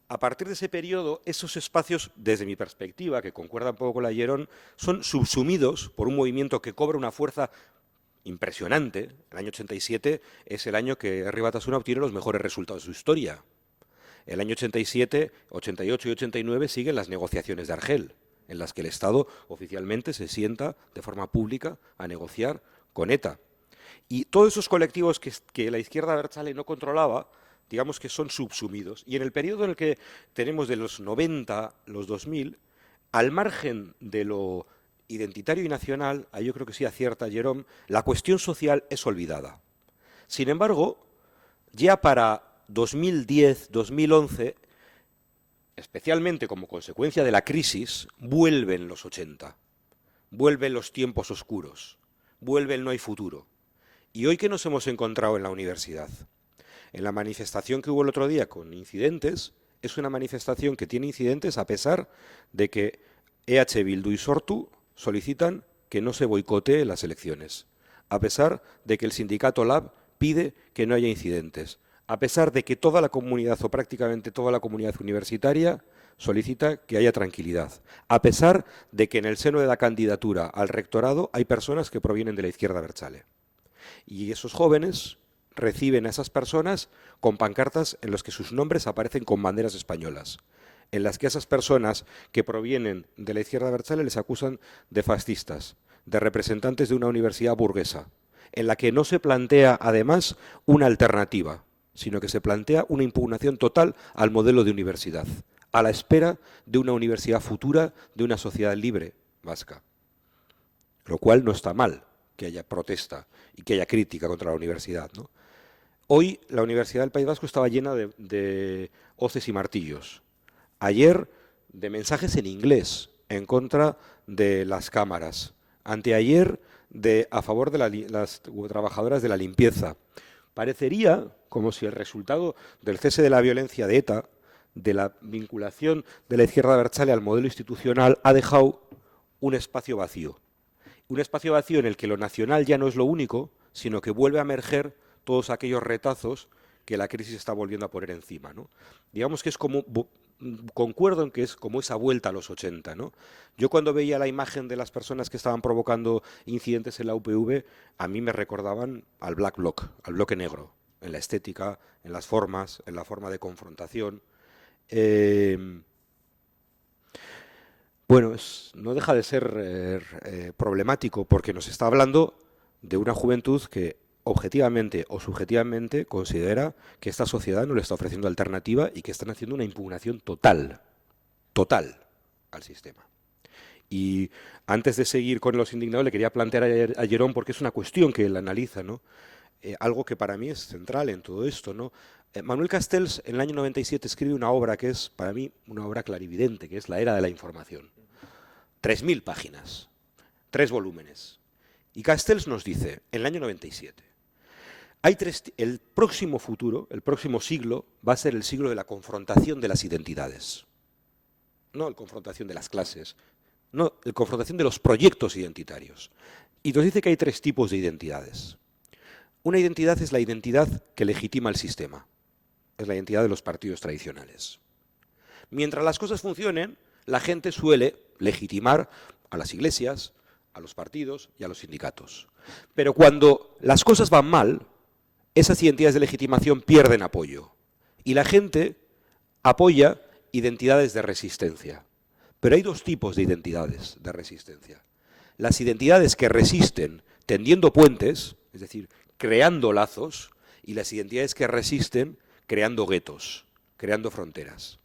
a partir de ese periodo, esos espacios, desde mi perspectiva, que concuerda un poco con la Llerón, son subsumidos por un movimiento que cobra una fuerza impresionante. El año 87 es el año que Herri Batasuna obtiene los mejores resultados de su historia. El año 87, 88 y 89 siguen las negociaciones de Argel, en las que el Estado oficialmente se sienta de forma pública a negociar con ETA. Y todos esos colectivos que la izquierda abertzale no controlaba, digamos que son subsumidos. Y en el periodo en el que tenemos de los 90, los 2000, al margen de lo identitario y nacional, ahí yo creo que sí acierta Jerome, la cuestión social es olvidada. Sin embargo, ya para 2010, 2011, especialmente como consecuencia de la crisis, vuelven los 80, vuelven los tiempos oscuros, vuelve el no hay futuro. ¿Y hoy qué nos hemos encontrado en la universidad? En la manifestación que hubo el otro día con incidentes, es una manifestación que tiene incidentes a pesar de que EH Bildu y Sortu solicitan que no se boicotee las elecciones, a pesar de que el sindicato LAB pide que no haya incidentes, a pesar de que toda la comunidad o prácticamente toda la comunidad universitaria solicita que haya tranquilidad, a pesar de que en el seno de la candidatura al rectorado hay personas que provienen de la izquierda abertzale. Y esos jóvenes reciben a esas personas con pancartas en las que sus nombres aparecen con banderas españolas. en las que a esas personas que provienen de la izquierda abertzale les acusan de fascistas, de representantes de una universidad burguesa, en la que no se plantea, además, una alternativa, sino que se plantea una impugnación total al modelo de universidad, a la espera de una universidad futura, de una sociedad libre vasca. Lo cual no está mal, que haya protesta y que haya crítica contra la universidad, ¿no? Hoy la Universidad del País Vasco estaba llena de hoces y martillos. Ayer de mensajes en inglés en contra de las cámaras. Anteayer a favor de las trabajadoras de la limpieza. Parecería como si el resultado del cese de la violencia de ETA, de la vinculación de la izquierda abertzale al modelo institucional, ha dejado un espacio vacío. Un espacio vacío en el que lo nacional ya no es lo único, sino que vuelve a emerger todos aquellos retazos que la crisis está volviendo a poner encima, ¿no? Digamos que es como, concuerdo en que es como esa vuelta a los 80, ¿no? Yo cuando veía la imagen de las personas que estaban provocando incidentes en la UPV, a mí me recordaban al Black Bloc, al bloque negro, en la estética, en las formas, en la forma de confrontación. Bueno, no deja de ser problemático porque nos está hablando de una juventud que objetivamente o subjetivamente considera que esta sociedad no le está ofreciendo alternativa y que están haciendo una impugnación total al sistema. Y antes de seguir con los indignados le quería plantear a Jerón, porque es una cuestión que él analiza, ¿no? Algo que para mí es central en todo esto, ¿no? Manuel Castells en el año 97 escribe una obra que es para mí una obra clarividente, que es La Era de la Información. 3000 páginas, 3 volúmenes. Y Castells nos dice, en el año 97, el próximo futuro, el próximo siglo, va a ser el siglo de la confrontación de las identidades. No la confrontación de las clases, no, la confrontación de los proyectos identitarios. Y nos dice que hay 3 tipos de identidades. Una identidad es la identidad que legitima el sistema. Es la identidad de los partidos tradicionales. Mientras las cosas funcionen, la gente suele legitimar a las iglesias, a los partidos y a los sindicatos. Pero cuando las cosas van mal, esas identidades de legitimación pierden apoyo. Y la gente apoya identidades de resistencia. Pero hay 2 tipos de identidades de resistencia. Las identidades que resisten tendiendo puentes, es decir, creando lazos, y las identidades que resisten creando guetos, creando fronteras.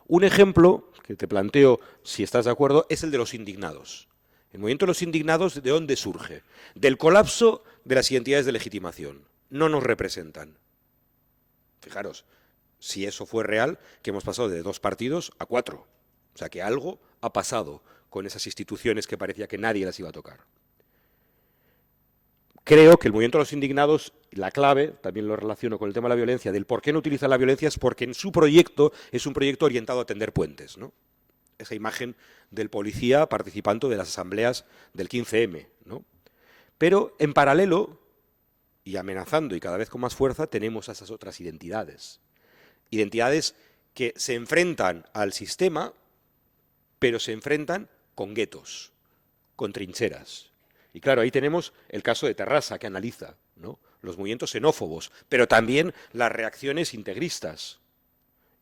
Un ejemplo que te planteo, si estás de acuerdo, es el de los indignados. El movimiento de los indignados, ¿de dónde surge? Del colapso de las identidades de legitimación. No nos representan. Fijaros, si eso fue real, que hemos pasado de 2 partidos a 4. O sea que algo ha pasado con esas instituciones que parecía que nadie las iba a tocar. Creo que el movimiento de los indignados, la clave, también lo relaciono con el tema de la violencia, del por qué no utiliza la violencia es porque en su proyecto es un proyecto orientado a tender puentes, ¿no? Esa imagen del policía participando de las asambleas del 15M, ¿no? Pero en paralelo, y amenazando y cada vez con más fuerza, tenemos a esas otras identidades. Identidades que se enfrentan al sistema, pero se enfrentan con guetos, con trincheras. Y claro, ahí tenemos el caso de Terrassa, que analiza, ¿no?, los movimientos xenófobos, pero también las reacciones integristas.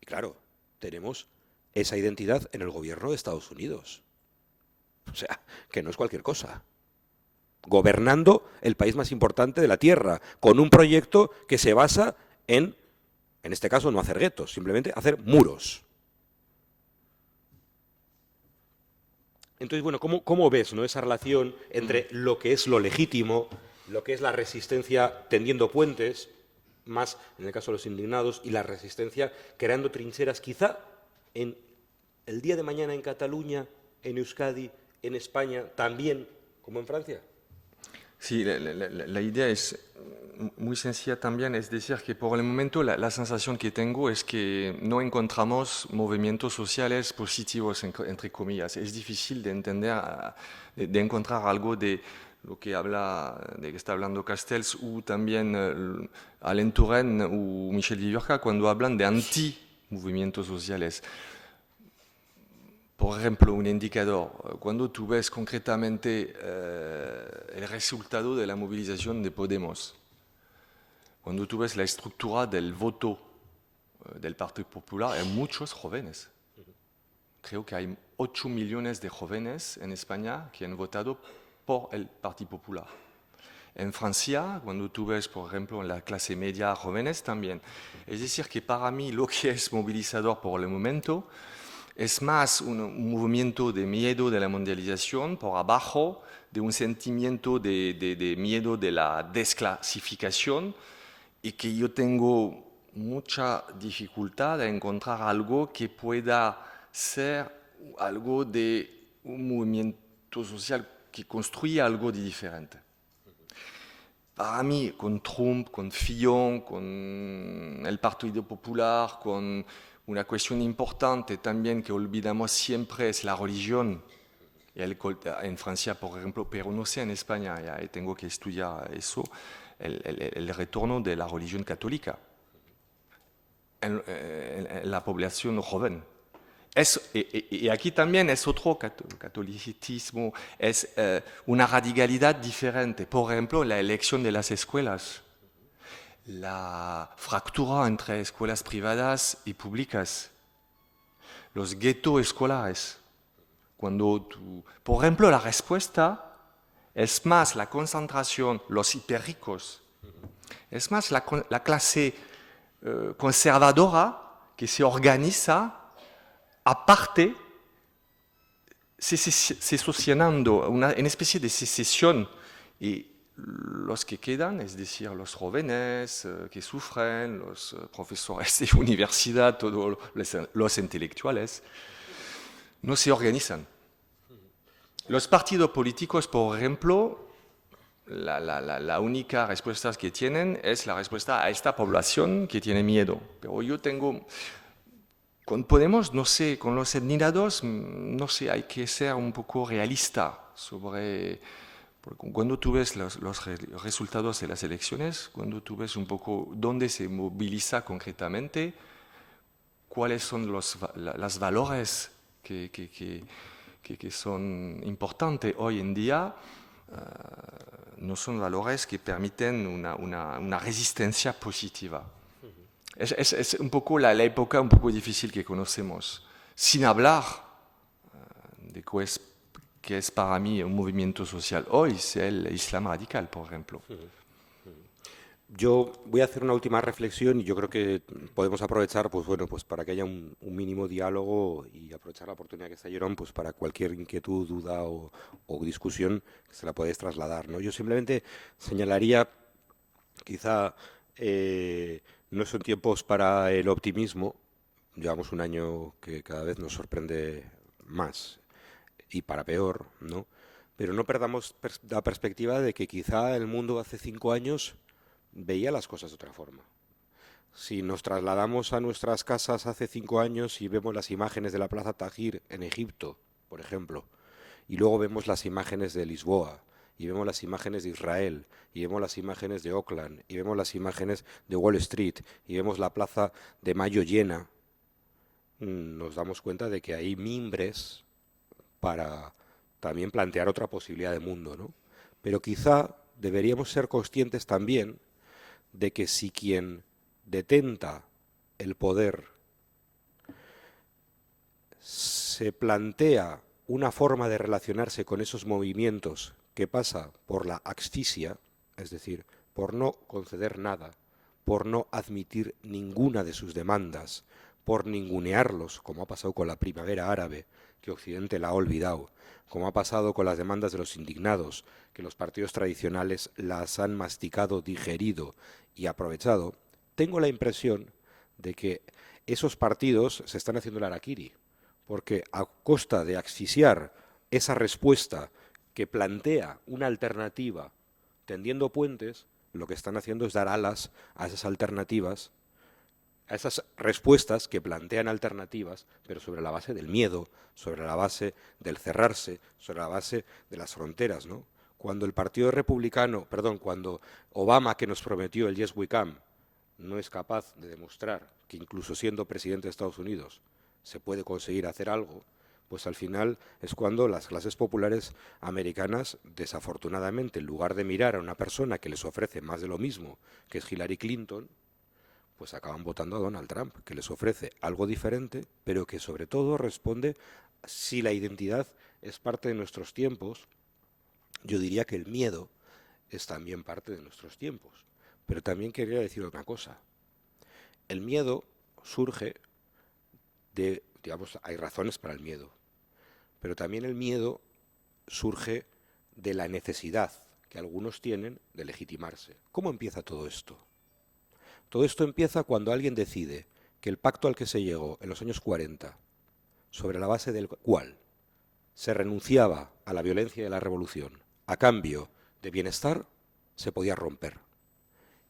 Y claro, tenemos esa identidad en el gobierno de Estados Unidos. O sea, que no es cualquier cosa. Gobernando el país más importante de la Tierra, con un proyecto que se basa en este caso, no hacer guetos, simplemente hacer muros. Entonces, bueno, ¿cómo ves, ¿no?, esa relación entre lo que es lo legítimo, lo que es la resistencia tendiendo puentes, más en el caso de los indignados, y la resistencia creando trincheras, quizá en el día de mañana en Cataluña, en Euskadi, en España, también como en Francia? Sí, la idea es muy sencilla también, es decir, que por el momento la sensación que tengo es que no encontramos movimientos sociales positivos, entre comillas. Es difícil de entender, de encontrar algo de lo que está hablando Castells, o también Alain Touraine o Michel Viverca, cuando hablan de anti-movimientos sociales. Por ejemplo, un indicador, cuando tú ves concretamente el resultado de la movilización de Podemos, cuando tú ves la estructura del voto del Partido Popular, hay muchos jóvenes. creo que hay 8 millones de jóvenes en España que han votado por el Partido Popular. En Francia, cuando tú ves, por ejemplo, en la clase media jóvenes también. Es decir, que para mí lo que es movilizador por el momento es más un movimiento de miedo de la mundialización por abajo, de un sentimiento de miedo de la desclasificación, y que yo tengo mucha dificultad en encontrar algo que pueda ser algo de un movimiento social que construya algo de diferente. Para mí, con Trump, con Fillon, con el Partido Popular, con una cuestión importante también que olvidamos siempre es la religión. En Francia, por ejemplo, pero no sé en España, ya tengo que estudiar eso, el retorno de la religión católica en la población joven. Y aquí también es otro catolicismo, es una radicalidad diferente. Por ejemplo, la elección de las escuelas, la fractura entre escuelas privadas y públicas, los guetos escolares. Por ejemplo, la respuesta es más la concentración, los hiperricos, es más la clase conservadora que se organiza aparte, sesionando una especie de secesión, y los que quedan, es decir, los jóvenes que sufren, los profesores de universidad, todos los intelectuales, no se organizan. Los partidos políticos, por ejemplo, la única respuesta que tienen es la respuesta a esta población que tiene miedo. Pero yo tengo... Con Podemos, no sé, con los etnilados, no sé, hay que ser un poco realista sobre... Cuando tú ves los resultados de las elecciones, cuando tú ves un poco dónde se moviliza concretamente, cuáles son los valores que son importantes hoy en día, no son valores que permiten una resistencia positiva. Es un poco la época un poco difícil que conocemos, sin hablar de que es para mí un movimiento social hoy, es el Islam radical, por ejemplo. Yo voy a hacer una última reflexión y yo creo que podemos aprovechar, pues bueno, pues para que haya un mínimo diálogo y aprovechar la oportunidad que está Jerón, pues para cualquier inquietud, duda o discusión que se la podéis trasladar, ¿no? Yo simplemente señalaría, quizá no son tiempos para el optimismo. Llevamos un año que cada vez nos sorprende más y para peor, ¿no? Pero no perdamos la perspectiva de que quizá el mundo hace 5 años veía las cosas de otra forma. Si nos trasladamos a nuestras casas hace 5 años y vemos las imágenes de la Plaza Tahrir en Egipto, por ejemplo, y luego vemos las imágenes de Lisboa, y vemos las imágenes de Israel, y vemos las imágenes de Oakland, y vemos las imágenes de Wall Street, y vemos la Plaza de Mayo llena, nos damos cuenta de que hay mimbres para también plantear otra posibilidad de mundo, ¿no? Pero quizá deberíamos ser conscientes también de que si quien detenta el poder se plantea una forma de relacionarse con esos movimientos que pasa por la asfixia, es decir, por no conceder nada, por no admitir ninguna de sus demandas, por ningunearlos, como ha pasado con la primavera árabe, que Occidente la ha olvidado, como ha pasado con las demandas de los indignados, que los partidos tradicionales las han masticado, digerido y aprovechado, tengo la impresión de que esos partidos se están haciendo el harakiri, porque a costa de asfixiar esa respuesta que plantea una alternativa tendiendo puentes, lo que están haciendo es dar alas a esas alternativas, a esas respuestas que plantean alternativas, pero sobre la base del miedo, sobre la base del cerrarse, sobre la base de las fronteras, ¿no? Cuando el Partido Republicano, cuando Obama, que nos prometió el Yes We Can, no es capaz de demostrar que incluso siendo presidente de Estados Unidos se puede conseguir hacer algo, pues al final es cuando las clases populares americanas, desafortunadamente, en lugar de mirar a una persona que les ofrece más de lo mismo, que es Hillary Clinton, pues acaban votando a Donald Trump, que les ofrece algo diferente, pero que sobre todo responde, si la identidad es parte de nuestros tiempos, yo diría que el miedo es también parte de nuestros tiempos. Pero también quería decir otra cosa. El miedo surge de, digamos, hay razones para el miedo, pero también el miedo surge de la necesidad que algunos tienen de legitimarse. ¿Cómo empieza todo esto? Todo esto empieza cuando alguien decide que el pacto al que se llegó en los años 40, sobre la base del cual se renunciaba a la violencia de la revolución a cambio de bienestar, se podía romper.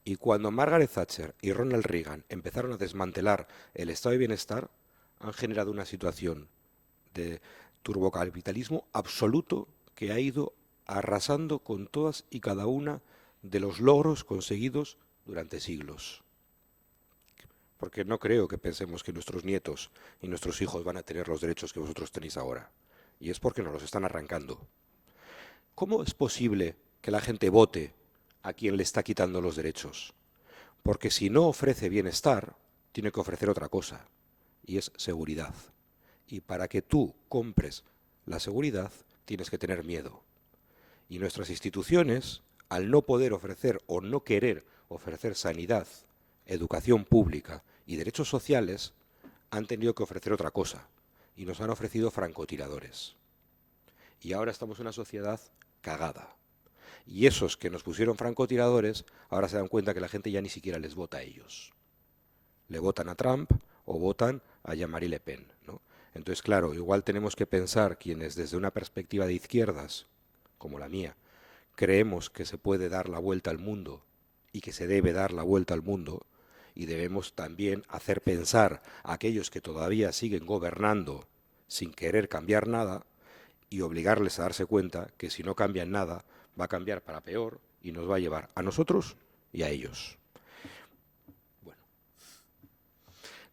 Y cuando Margaret Thatcher y Ronald Reagan empezaron a desmantelar el estado de bienestar, han generado una situación de turbocapitalismo absoluto que ha ido arrasando con todas y cada una de los logros conseguidos durante siglos. Porque no creo que pensemos que nuestros nietos y nuestros hijos van a tener los derechos que vosotros tenéis ahora. Y es porque nos los están arrancando. ¿Cómo es posible que la gente vote a quien le está quitando los derechos? Porque si no ofrece bienestar, tiene que ofrecer otra cosa, y es seguridad. Y para que tú compres la seguridad, tienes que tener miedo. Y nuestras instituciones, al no poder ofrecer o no querer ofrecer sanidad, educación pública y derechos sociales, han tenido que ofrecer otra cosa, y nos han ofrecido francotiradores. Y ahora estamos en una sociedad cagada. Y esos que nos pusieron francotiradores, ahora se dan cuenta que la gente ya ni siquiera les vota a ellos. Le votan a Trump o votan a Jean-Marie Le Pen, ¿no? Entonces, claro, igual tenemos que pensar quienes desde una perspectiva de izquierdas, como la mía, creemos que se puede dar la vuelta al mundo y que se debe dar la vuelta al mundo, y debemos también hacer pensar a aquellos que todavía siguen gobernando sin querer cambiar nada y obligarles a darse cuenta que si no cambian nada va a cambiar para peor y nos va a llevar a nosotros y a ellos. Bueno,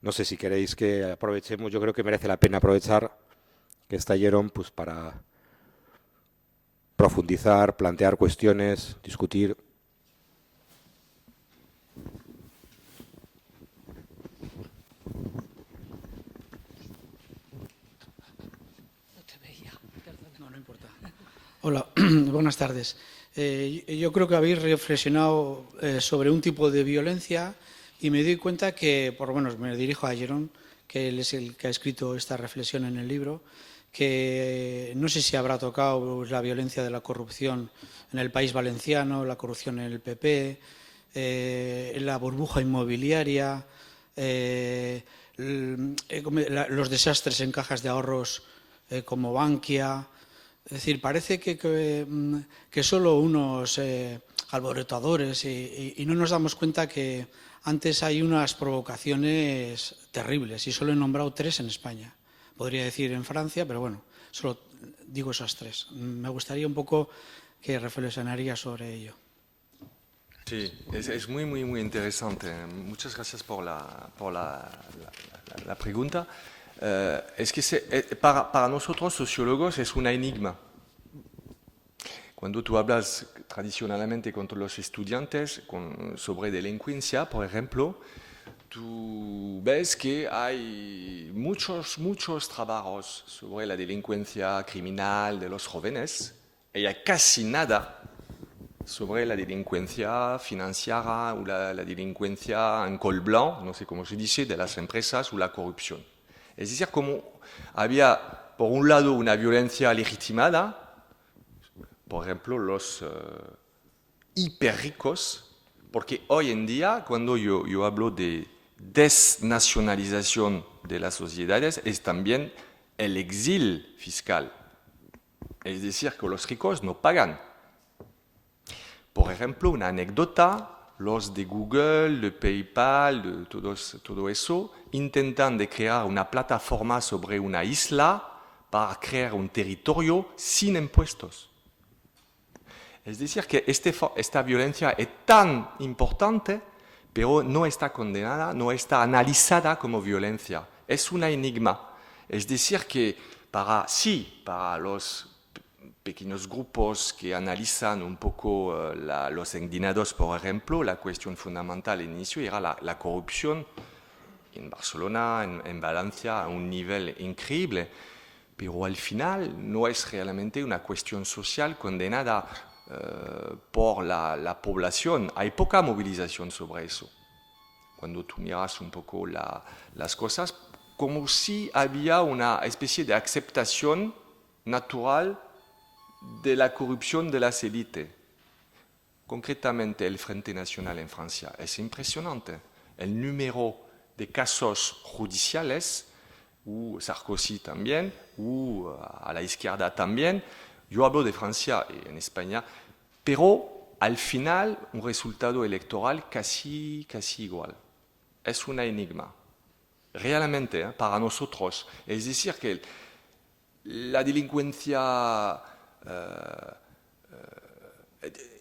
no sé si queréis que aprovechemos, yo creo que merece la pena aprovechar que está Jerome pues para profundizar, plantear cuestiones, discutir. Hola, buenas tardes. Yo creo que habéis reflexionado sobre un tipo de violencia y me doy cuenta que, por lo menos me dirijo a Jerón, que él es el que ha escrito esta reflexión en el libro, que no sé si habrá tocado la violencia de la corrupción en el País Valenciano, la corrupción en el PP, la burbuja inmobiliaria, los desastres en cajas de ahorros como Bankia. Es decir, parece que solo unos alborotadores y no nos damos cuenta que antes hay unas provocaciones terribles y solo he nombrado 3 en España. Podría decir en Francia, pero bueno, solo digo esas 3. Me gustaría un poco que reflexionaría sobre ello. Sí, es muy, muy, muy interesante. Muchas gracias por la pregunta. Es que para nosotros sociólogos es un enigma. Cuando tú hablas tradicionalmente con los estudiantes sobre delincuencia, por ejemplo, tú ves que hay muchos trabajos sobre la delincuencia criminal de los jóvenes y hay casi nada sobre la delincuencia financiera o la delincuencia en col blanc, no sé cómo se dice, de las empresas o la corrupción. Es decir, como había, por un lado, una violencia legitimada, por ejemplo, los hiperricos, porque hoy en día, cuando yo hablo de desnacionalización de las sociedades, es también el exilio fiscal. Es decir, que los ricos no pagan. Por ejemplo, una anécdota, los de Google, de PayPal, de todo eso, intentan de crear una plataforma sobre una isla para crear un territorio sin impuestos. Es decir, que esta violencia es tan importante, pero no está condenada, no está analizada como violencia. Es un enigma. Es decir, que para los pequeños grupos que analizan un poco los indignados, por ejemplo, la cuestión fundamental al inicio era la corrupción en Barcelona, en Valencia, a un nivel increíble, pero al final no es realmente una cuestión social condenada por la población. Hay poca movilización sobre eso. Cuando tú miras un poco las cosas, como si había una especie de aceptación natural de la corrupción de las élites. Concretamente, el Frente Nacional en Francia es impresionante. El número de casos judiciales, Sarkozy también, a la izquierda también. Yo hablo de Francia y en España, pero al final un resultado electoral casi igual. Es un enigma, realmente, para nosotros. Es decir, que la delincuencia,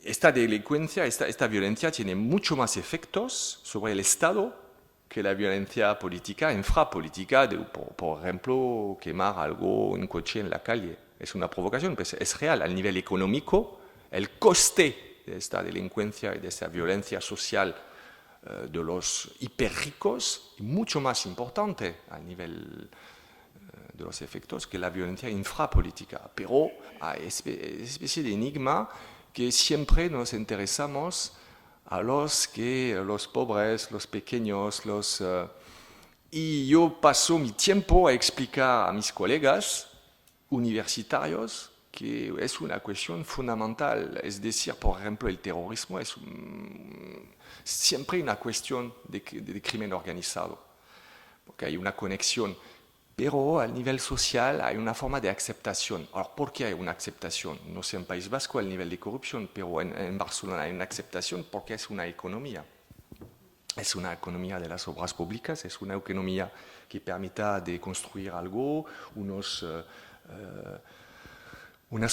esta delincuencia, esta violencia tiene mucho más efectos sobre el Estado que la violencia política, infrapolítica, por ejemplo, quemar algo, un coche en la calle. Es una provocación, pues es real. Al nivel económico, el coste de esta delincuencia y de esta violencia social de los hiperricos es mucho más importante al nivel de los efectos que la violencia infrapolítica. Pero hay especie de enigma que siempre nos interesamos a los pobres, los pequeños, y yo paso mi tiempo a explicar a mis colegas universitarios que es una cuestión fundamental. Es decir, por ejemplo, el terrorismo es siempre una cuestión de crimen organizado, porque hay una conexión, pero a nivel social hay una forma de aceptación. Ahora, ¿por qué hay una aceptación? No sé en País Vasco el nivel de corrupción, pero en Barcelona hay una aceptación porque es una economía. Es una economía de las obras públicas, es una economía que permita de construir algo, unas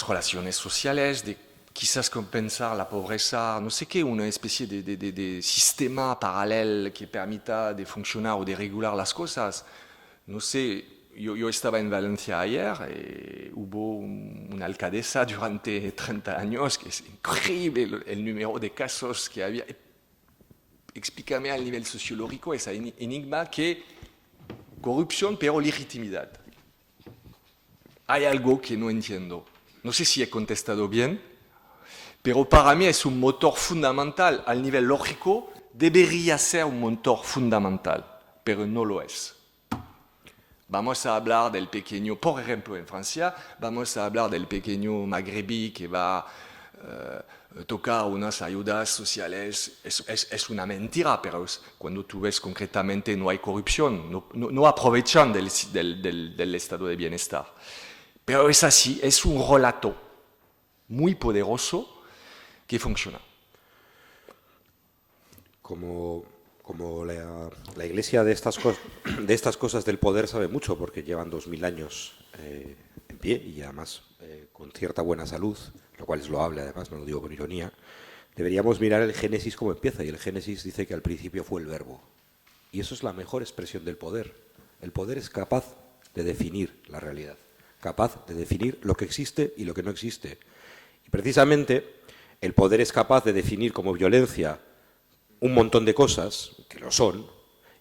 relaciones sociales, de quizás compensar la pobreza, no sé qué, una especie de sistema paralelo que permita de funcionar o de regular las cosas. No sé, yo estaba en Valencia ayer, hubo una alcaldesa durante 30 años, que es increíble el número de casos que había. Explícame al nivel sociológico ese enigma que corrupción pero legitimidad. Hay algo que no entiendo. No sé si he contestado bien, pero para mí es un motor fundamental. Al nivel lógico debería ser un motor fundamental, pero no lo es. Vamos a hablar del pequeño, por ejemplo en Francia, vamos a hablar del pequeño magrebí que va a tocar unas ayudas sociales. Es una mentira, pero cuando tú ves concretamente no hay corrupción, no aprovechan del estado de bienestar. Pero es así, es un relato muy poderoso que funciona. Como la Iglesia de estas cosas del poder sabe mucho, porque llevan 2000 años en pie y además con cierta buena salud, lo cual es loable, además, no lo digo con ironía, deberíamos mirar el Génesis cómo empieza, y el Génesis dice que al principio fue el Verbo. Y eso es la mejor expresión del poder. El poder es capaz de definir la realidad, capaz de definir lo que existe y lo que no existe. Y precisamente el poder es capaz de definir como violencia un montón de cosas, que lo son,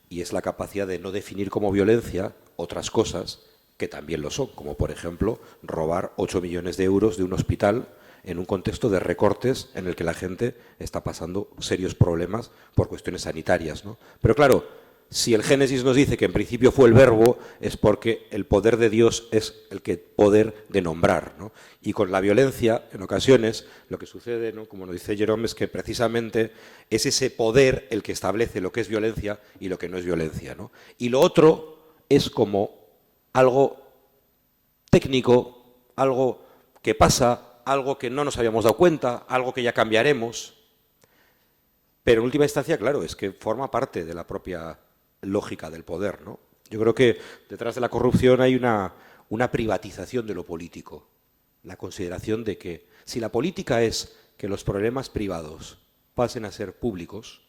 y es la capacidad de no definir como violencia otras cosas que también lo son, como por ejemplo robar 8 millones de euros de un hospital en un contexto de recortes en el que la gente está pasando serios problemas por cuestiones sanitarias, ¿no? Pero claro, si el Génesis nos dice que en principio fue el Verbo, es porque el poder de Dios es el poder de nombrar, ¿no? Y con la violencia, en ocasiones, lo que sucede, ¿no?, como nos dice Jerome, es que precisamente es ese poder el que establece lo que es violencia y lo que no es violencia, ¿no? Y lo otro es como algo técnico, algo que pasa, algo que no nos habíamos dado cuenta, algo que ya cambiaremos. Pero en última instancia, claro, es que forma parte de la propia lógica del poder, ¿no? Yo creo que detrás de la corrupción hay una privatización de lo político, la consideración de que si la política es que los problemas privados pasen a ser públicos,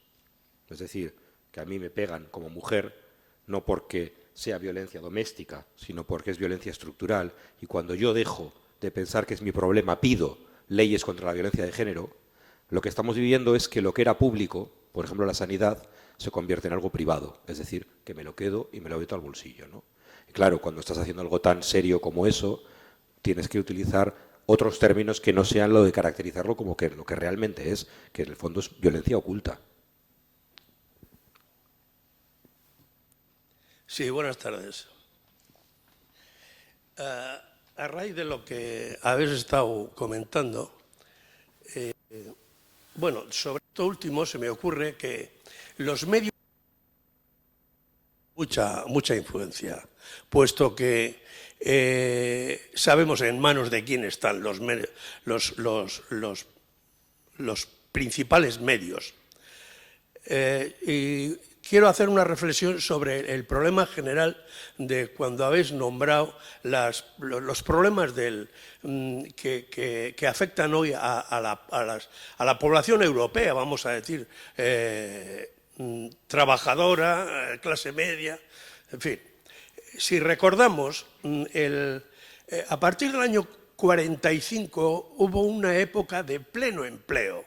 es decir, que a mí me pegan como mujer, no porque sea violencia doméstica, sino porque es violencia estructural, y cuando yo dejo de pensar que es mi problema, pido leyes contra la violencia de género, lo que estamos viviendo es que lo que era público, por ejemplo la sanidad, se convierte en algo privado, es decir, que me lo quedo y me lo meto al bolsillo, ¿no? Y claro, cuando estás haciendo algo tan serio como eso, tienes que utilizar otros términos que no sean lo de caracterizarlo como que lo que realmente es, que en el fondo es violencia oculta. Sí, buenas tardes. A raíz de lo que habéis estado comentando, bueno, sobre esto último se me ocurre que los medios tienen mucha influencia, puesto que sabemos en manos de quién están los principales medios. Y quiero hacer una reflexión sobre el problema general de cuando habéis nombrado los problemas que afectan hoy a la población europea, vamos a decir, trabajadora, clase media, en fin. Si recordamos, a partir del año 45 hubo una época de pleno empleo.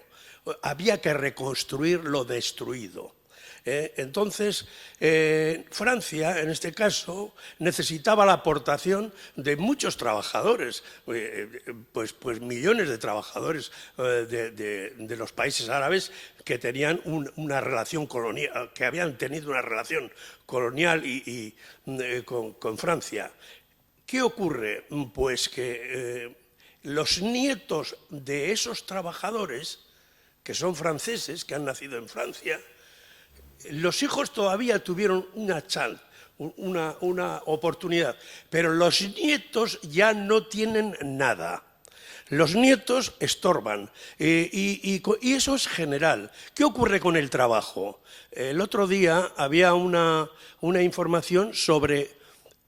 Había que reconstruir lo destruido. Entonces, Francia, en este caso, necesitaba la aportación de muchos trabajadores, pues millones de trabajadores de los países árabes que tenían una relación colonial, que habían tenido una relación colonial con Francia. ¿Qué ocurre? Pues que los nietos de esos trabajadores, que son franceses, que han nacido en Francia, los hijos todavía tuvieron una oportunidad, pero los nietos ya no tienen nada. Los nietos estorban y eso es general. ¿Qué ocurre con el trabajo? El otro día había una información sobre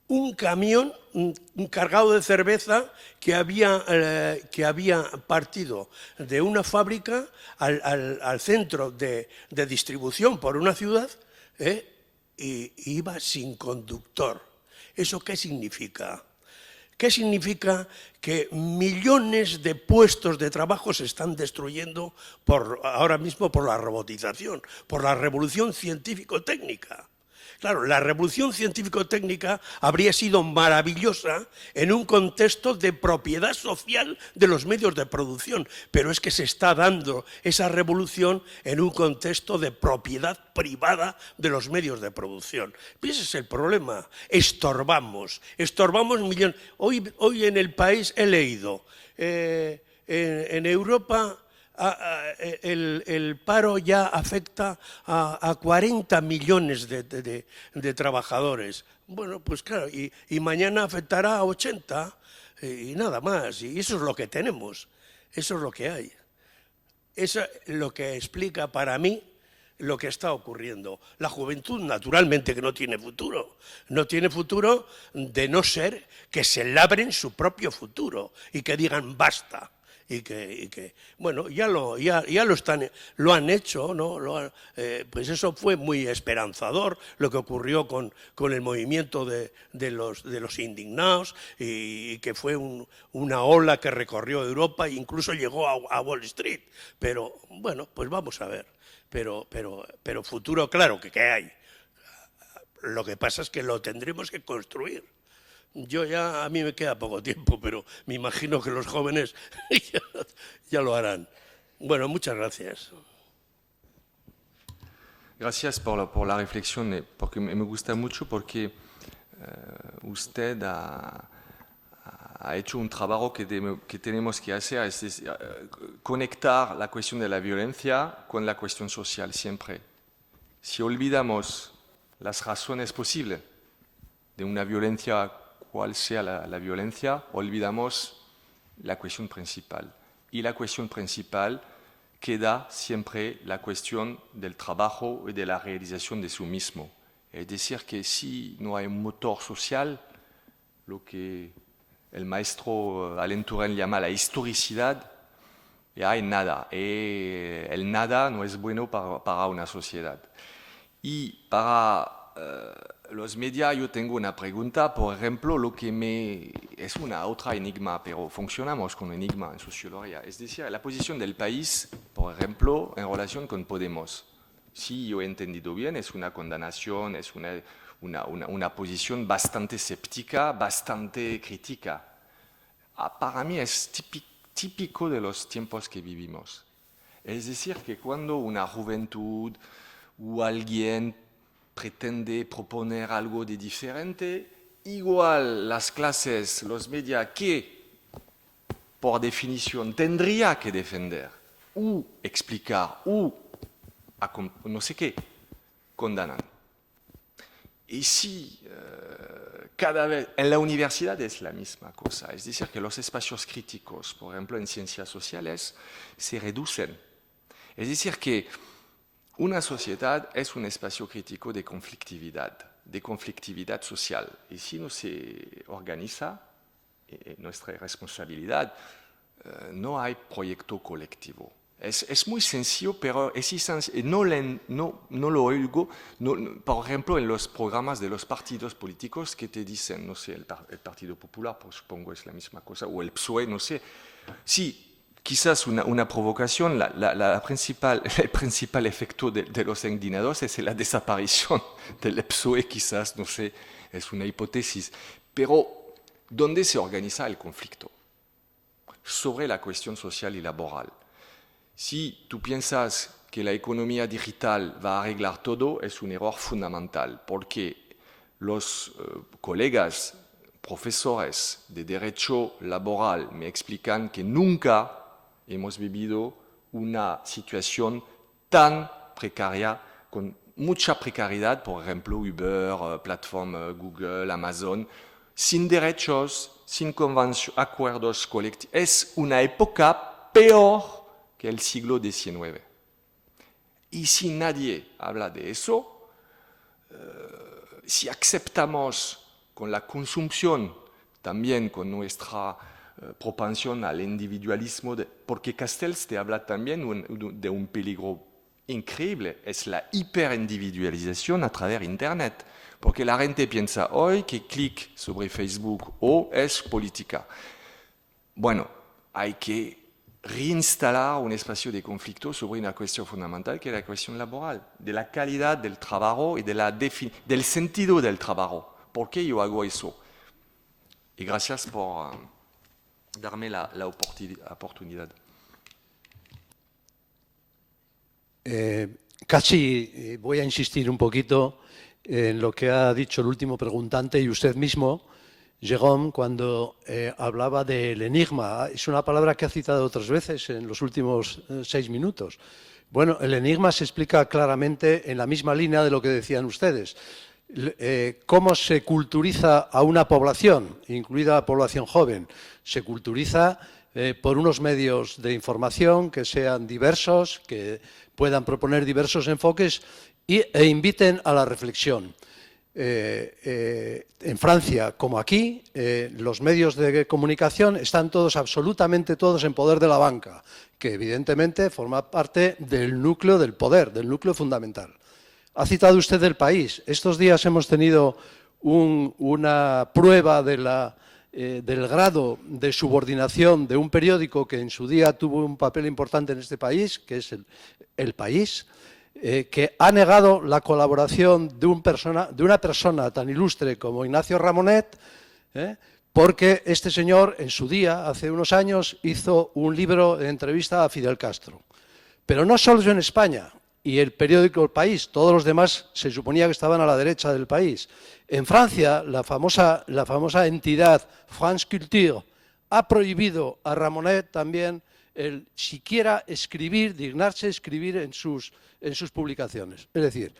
un camión cargado de cerveza que había partido de una fábrica al centro de distribución por una ciudad y iba sin conductor. ¿Eso qué significa? ¿Qué significa? Que millones de puestos de trabajo se están destruyendo ahora mismo por la robotización, por la revolución científico-técnica. Claro, la revolución científico-técnica habría sido maravillosa en un contexto de propiedad social de los medios de producción, pero es que se está dando esa revolución en un contexto de propiedad privada de los medios de producción. Ese es el problema. Estorbamos millones. Hoy en el país he leído, en Europa el paro ya afecta a 40 millones de trabajadores. Bueno, pues claro, y mañana afectará a 80 y nada más. Y eso es lo que tenemos, eso es lo que hay. Eso es lo que explica para mí lo que está ocurriendo. La juventud, naturalmente, que no tiene futuro. No tiene futuro de no ser que se labren su propio futuro y que digan basta. Y que bueno, ya lo han hecho, ¿no? Pues eso fue muy esperanzador, lo que ocurrió con el movimiento de los indignados, y que fue una ola que recorrió Europa e incluso llegó a Wall Street. Pero bueno, pues vamos a ver. Pero futuro, claro que hay. Lo que pasa es que lo tendremos que construir. A mí me queda poco tiempo, pero me imagino que los jóvenes ya lo harán. Bueno, muchas gracias. Gracias por la reflexión, porque me gusta mucho porque usted ha hecho un trabajo que tenemos que hacer, es decir, conectar la cuestión de la violencia con la cuestión social siempre. Si olvidamos las razones posibles de una violencia, cual sea la violencia, olvidamos la cuestión principal. Y la cuestión principal queda siempre la cuestión del trabajo y de la realización de sí mismo. Es decir, que si no hay un motor social, lo que el maestro Alain Touraine llama la historicidad, ya hay nada. Y el nada no es bueno para una sociedad. Y para los medios, yo tengo una pregunta, por ejemplo, lo que es una otra enigma, pero funcionamos con enigma en sociología. Es decir, la posición del país, por ejemplo, en relación con Podemos. Si yo he entendido bien, es una condenación, es una posición bastante escéptica, bastante crítica. Para mí es típico de los tiempos que vivimos. Es decir, que cuando una juventud o alguien pretende proponer algo de diferente, igual las clases, los medios que, por definición, tendría que defender, o explicar, o no sé qué, condenan. Y si cada vez, en la universidad es la misma cosa, es decir, que los espacios críticos, por ejemplo, en ciencias sociales, se reducen. Es decir, que una sociedad es un espacio crítico de conflictividad social. Y si no se organiza, nuestra responsabilidad, no hay proyecto colectivo. Es muy sencillo, pero no lo oigo, por ejemplo, en los programas de los partidos políticos que te dicen, no sé, el Partido Popular, pues supongo es la misma cosa, o el PSOE, no sé. Sí, quizás una provocación, el principal efecto de los indignados es la desaparición del PSOE, quizás, no sé, es una hipótesis. Pero, ¿dónde se organiza el conflicto? Sobre la cuestión social y laboral. Si tú piensas que la economía digital va a arreglar todo, es un error fundamental, porque los colegas, profesores de derecho laboral me explican que nunca hemos vivido una situación tan precaria, con mucha precariedad, por ejemplo, Uber, plataforma Google, Amazon, sin derechos, sin acuerdos colectivos. Es una época peor que el siglo XIX. Y si nadie habla de eso, si aceptamos con la consumpción, también con nuestra propensión al individualismo, porque Castells te habla también de un peligro increíble, es la hiperindividualización a través de Internet, porque la gente piensa hoy que clic sobre Facebook o es política. Bueno, hay que reinstalar un espacio de conflicto sobre una cuestión fundamental que es la cuestión laboral, de la calidad del trabajo y del sentido del trabajo. ¿Por qué yo hago eso? Y gracias por darme la oportunidad. Casi voy a insistir un poquito en lo que ha dicho el último preguntante y usted mismo, Jérôme, cuando hablaba del enigma. Es una palabra que ha citado otras veces en los últimos 6 minutos. Bueno, el enigma se explica claramente en la misma línea de lo que decían ustedes. ¿Cómo se culturiza a una población, incluida la población joven? Se culturiza por unos medios de información que sean diversos, que puedan proponer diversos enfoques e inviten a la reflexión. En Francia, como aquí, los medios de comunicación están todos, absolutamente todos, en poder de la banca, que evidentemente forma parte del núcleo del poder, del núcleo fundamental. Ha citado usted el país. Estos días hemos tenido una prueba del grado de subordinación de un periódico que en su día tuvo un papel importante en este país, que es El País, que ha negado la colaboración de una persona tan ilustre como Ignacio Ramonet, porque este señor en su día, hace unos años, hizo un libro de entrevista a Fidel Castro. Pero no solo en España, y el periódico El País, todos los demás se suponía que estaban a la derecha del país. En Francia, la famosa entidad France Culture ha prohibido a Ramonet también el siquiera escribir, dignarse escribir en sus publicaciones. Es decir,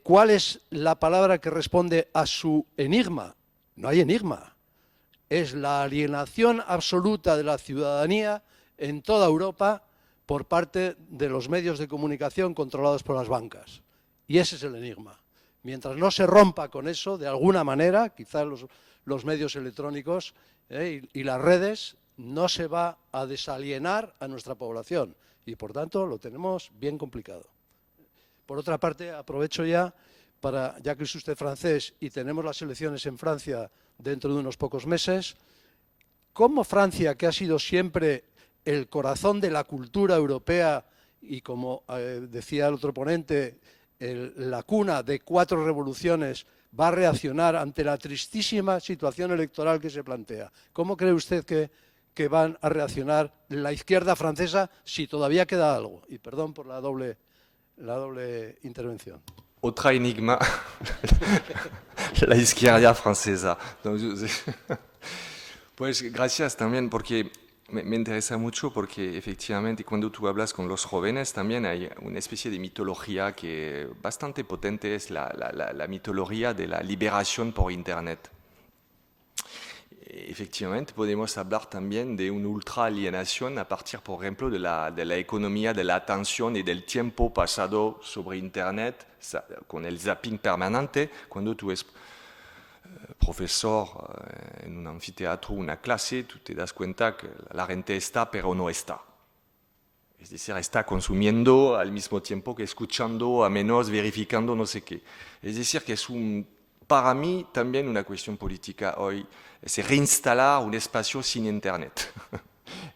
¿cuál es la palabra que responde a su enigma? No hay enigma. Es la alienación absoluta de la ciudadanía en toda Europa por parte de los medios de comunicación controlados por las bancas. Y ese es el enigma. Mientras no se rompa con eso, de alguna manera, quizás los medios electrónicos y las redes, no se va a desalienar a nuestra población. Y, por tanto, lo tenemos bien complicado. Por otra parte, aprovecho ya ya que es usted francés y tenemos las elecciones en Francia dentro de unos pocos meses, ¿cómo Francia, que ha sido siempre el corazón de la cultura europea y, como decía el otro ponente, la cuna de 4 revoluciones, va a reaccionar ante la tristísima situación electoral que se plantea? ¿Cómo cree usted que van a reaccionar la izquierda francesa, si todavía queda algo? Y perdón por la doble intervención. Otra enigma, la izquierda francesa. Pues gracias también, porque me interesa mucho, porque efectivamente cuando tú hablas con los jóvenes también hay una especie de mitología que bastante potente, es la mitología de la liberación por Internet. Efectivamente, podemos hablar también de una ultraalienación a partir, por ejemplo, de la economía de la atención y del tiempo pasado sobre Internet, con el zapping permanente. Cuando tú eres profesor en un anfiteatro, una clase, tú te das cuenta que la gente está, pero no está. Es decir, está consumiendo al mismo tiempo que escuchando, a menos verificando no sé qué. Es decir, que es para mí también una cuestión política hoy, es reinstalar un espacio sin Internet.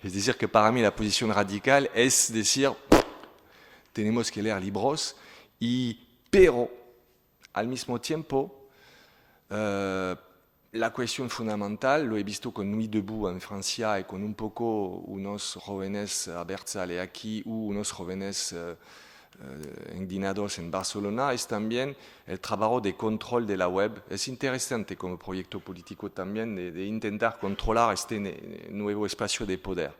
Es decir, que para mí la posición radical es decir, tenemos que leer libros, pero al mismo tiempo, la cuestión fundamental, lo he visto con Nuit Debout en Francia y con un poco unos jóvenes Abertzale aquí, unos jóvenes indignados en Barcelona, es también el trabajo de control de la web. Es interesante como proyecto político también de intentar controlar este nuevo espacio de poder.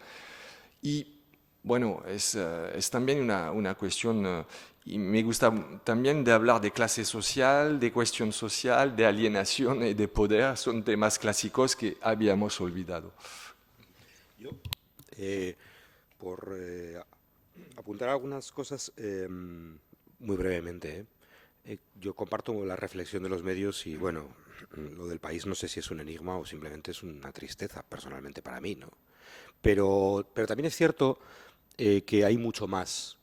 Y bueno, es también una cuestión, y me gusta también de hablar de clase social, de cuestión social, de alienación y de poder, son temas clásicos que habíamos olvidado. Yo, por apuntar algunas cosas muy brevemente. Yo comparto la reflexión de los medios y, bueno, lo del país no sé si es un enigma o simplemente es una tristeza, personalmente para mí, ¿no? Pero también es cierto que hay mucho más.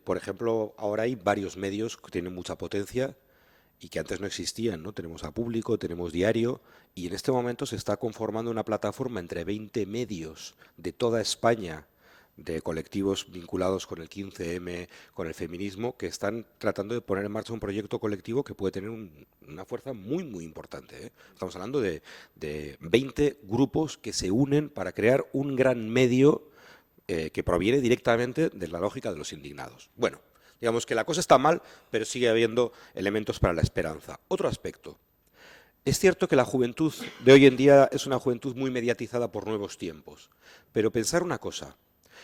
Por ejemplo, ahora hay varios medios que tienen mucha potencia y que antes no existían, ¿no? Tenemos a Público, tenemos Diario, y en este momento se está conformando una plataforma entre 20 medios de toda España, de colectivos vinculados con el 15M, con el feminismo, que están tratando de poner en marcha un proyecto colectivo que puede tener una fuerza muy, muy importante, ¿eh? Estamos hablando de 20 grupos que se unen para crear un gran medio que proviene directamente de la lógica de los indignados. Bueno, digamos que la cosa está mal, pero sigue habiendo elementos para la esperanza. Otro aspecto. Es cierto que la juventud de hoy en día es una juventud muy mediatizada por nuevos tiempos, pero pensar una cosa.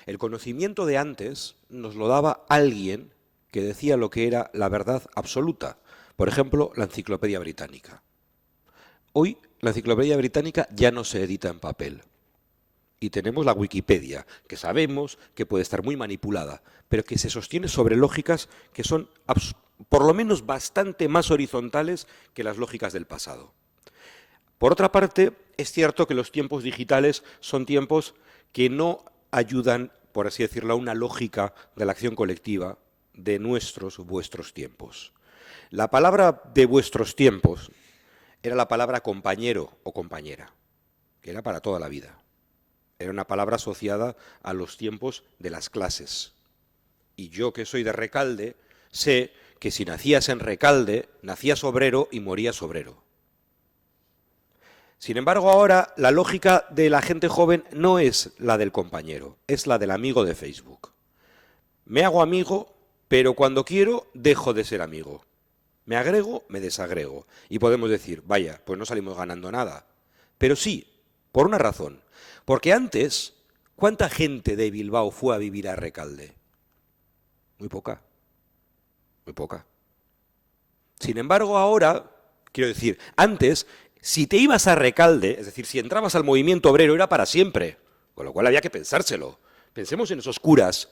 El conocimiento de antes nos lo daba alguien que decía lo que era la verdad absoluta. Por ejemplo, la Enciclopedia Británica. Hoy la Enciclopedia Británica ya no se edita en papel. Y tenemos la Wikipedia, que sabemos que puede estar muy manipulada, pero que se sostiene sobre lógicas que son por lo menos bastante más horizontales que las lógicas del pasado. Por otra parte, es cierto que los tiempos digitales son tiempos que no ayudan, por así decirlo, a una lógica de la acción colectiva de vuestros tiempos. La palabra de vuestros tiempos era la palabra compañero o compañera, que era para toda la vida. Era una palabra asociada a los tiempos de las clases. Y yo, que soy de Recalde, sé que si nacías en Recalde, nacías obrero y morías obrero. Sin embargo, ahora la lógica de la gente joven no es la del compañero, es la del amigo de Facebook. Me hago amigo, pero cuando quiero dejo de ser amigo. Me agrego, me desagrego. Y podemos decir, vaya, pues no salimos ganando nada. Pero sí, por una razón. Porque antes, ¿cuánta gente de Bilbao fue a vivir a Recalde? Muy poca. Muy poca. Sin embargo, ahora, quiero decir, antes, si te ibas a Recalde, es decir, si entrabas al movimiento obrero, era para siempre. Con lo cual había que pensárselo. Pensemos en esos curas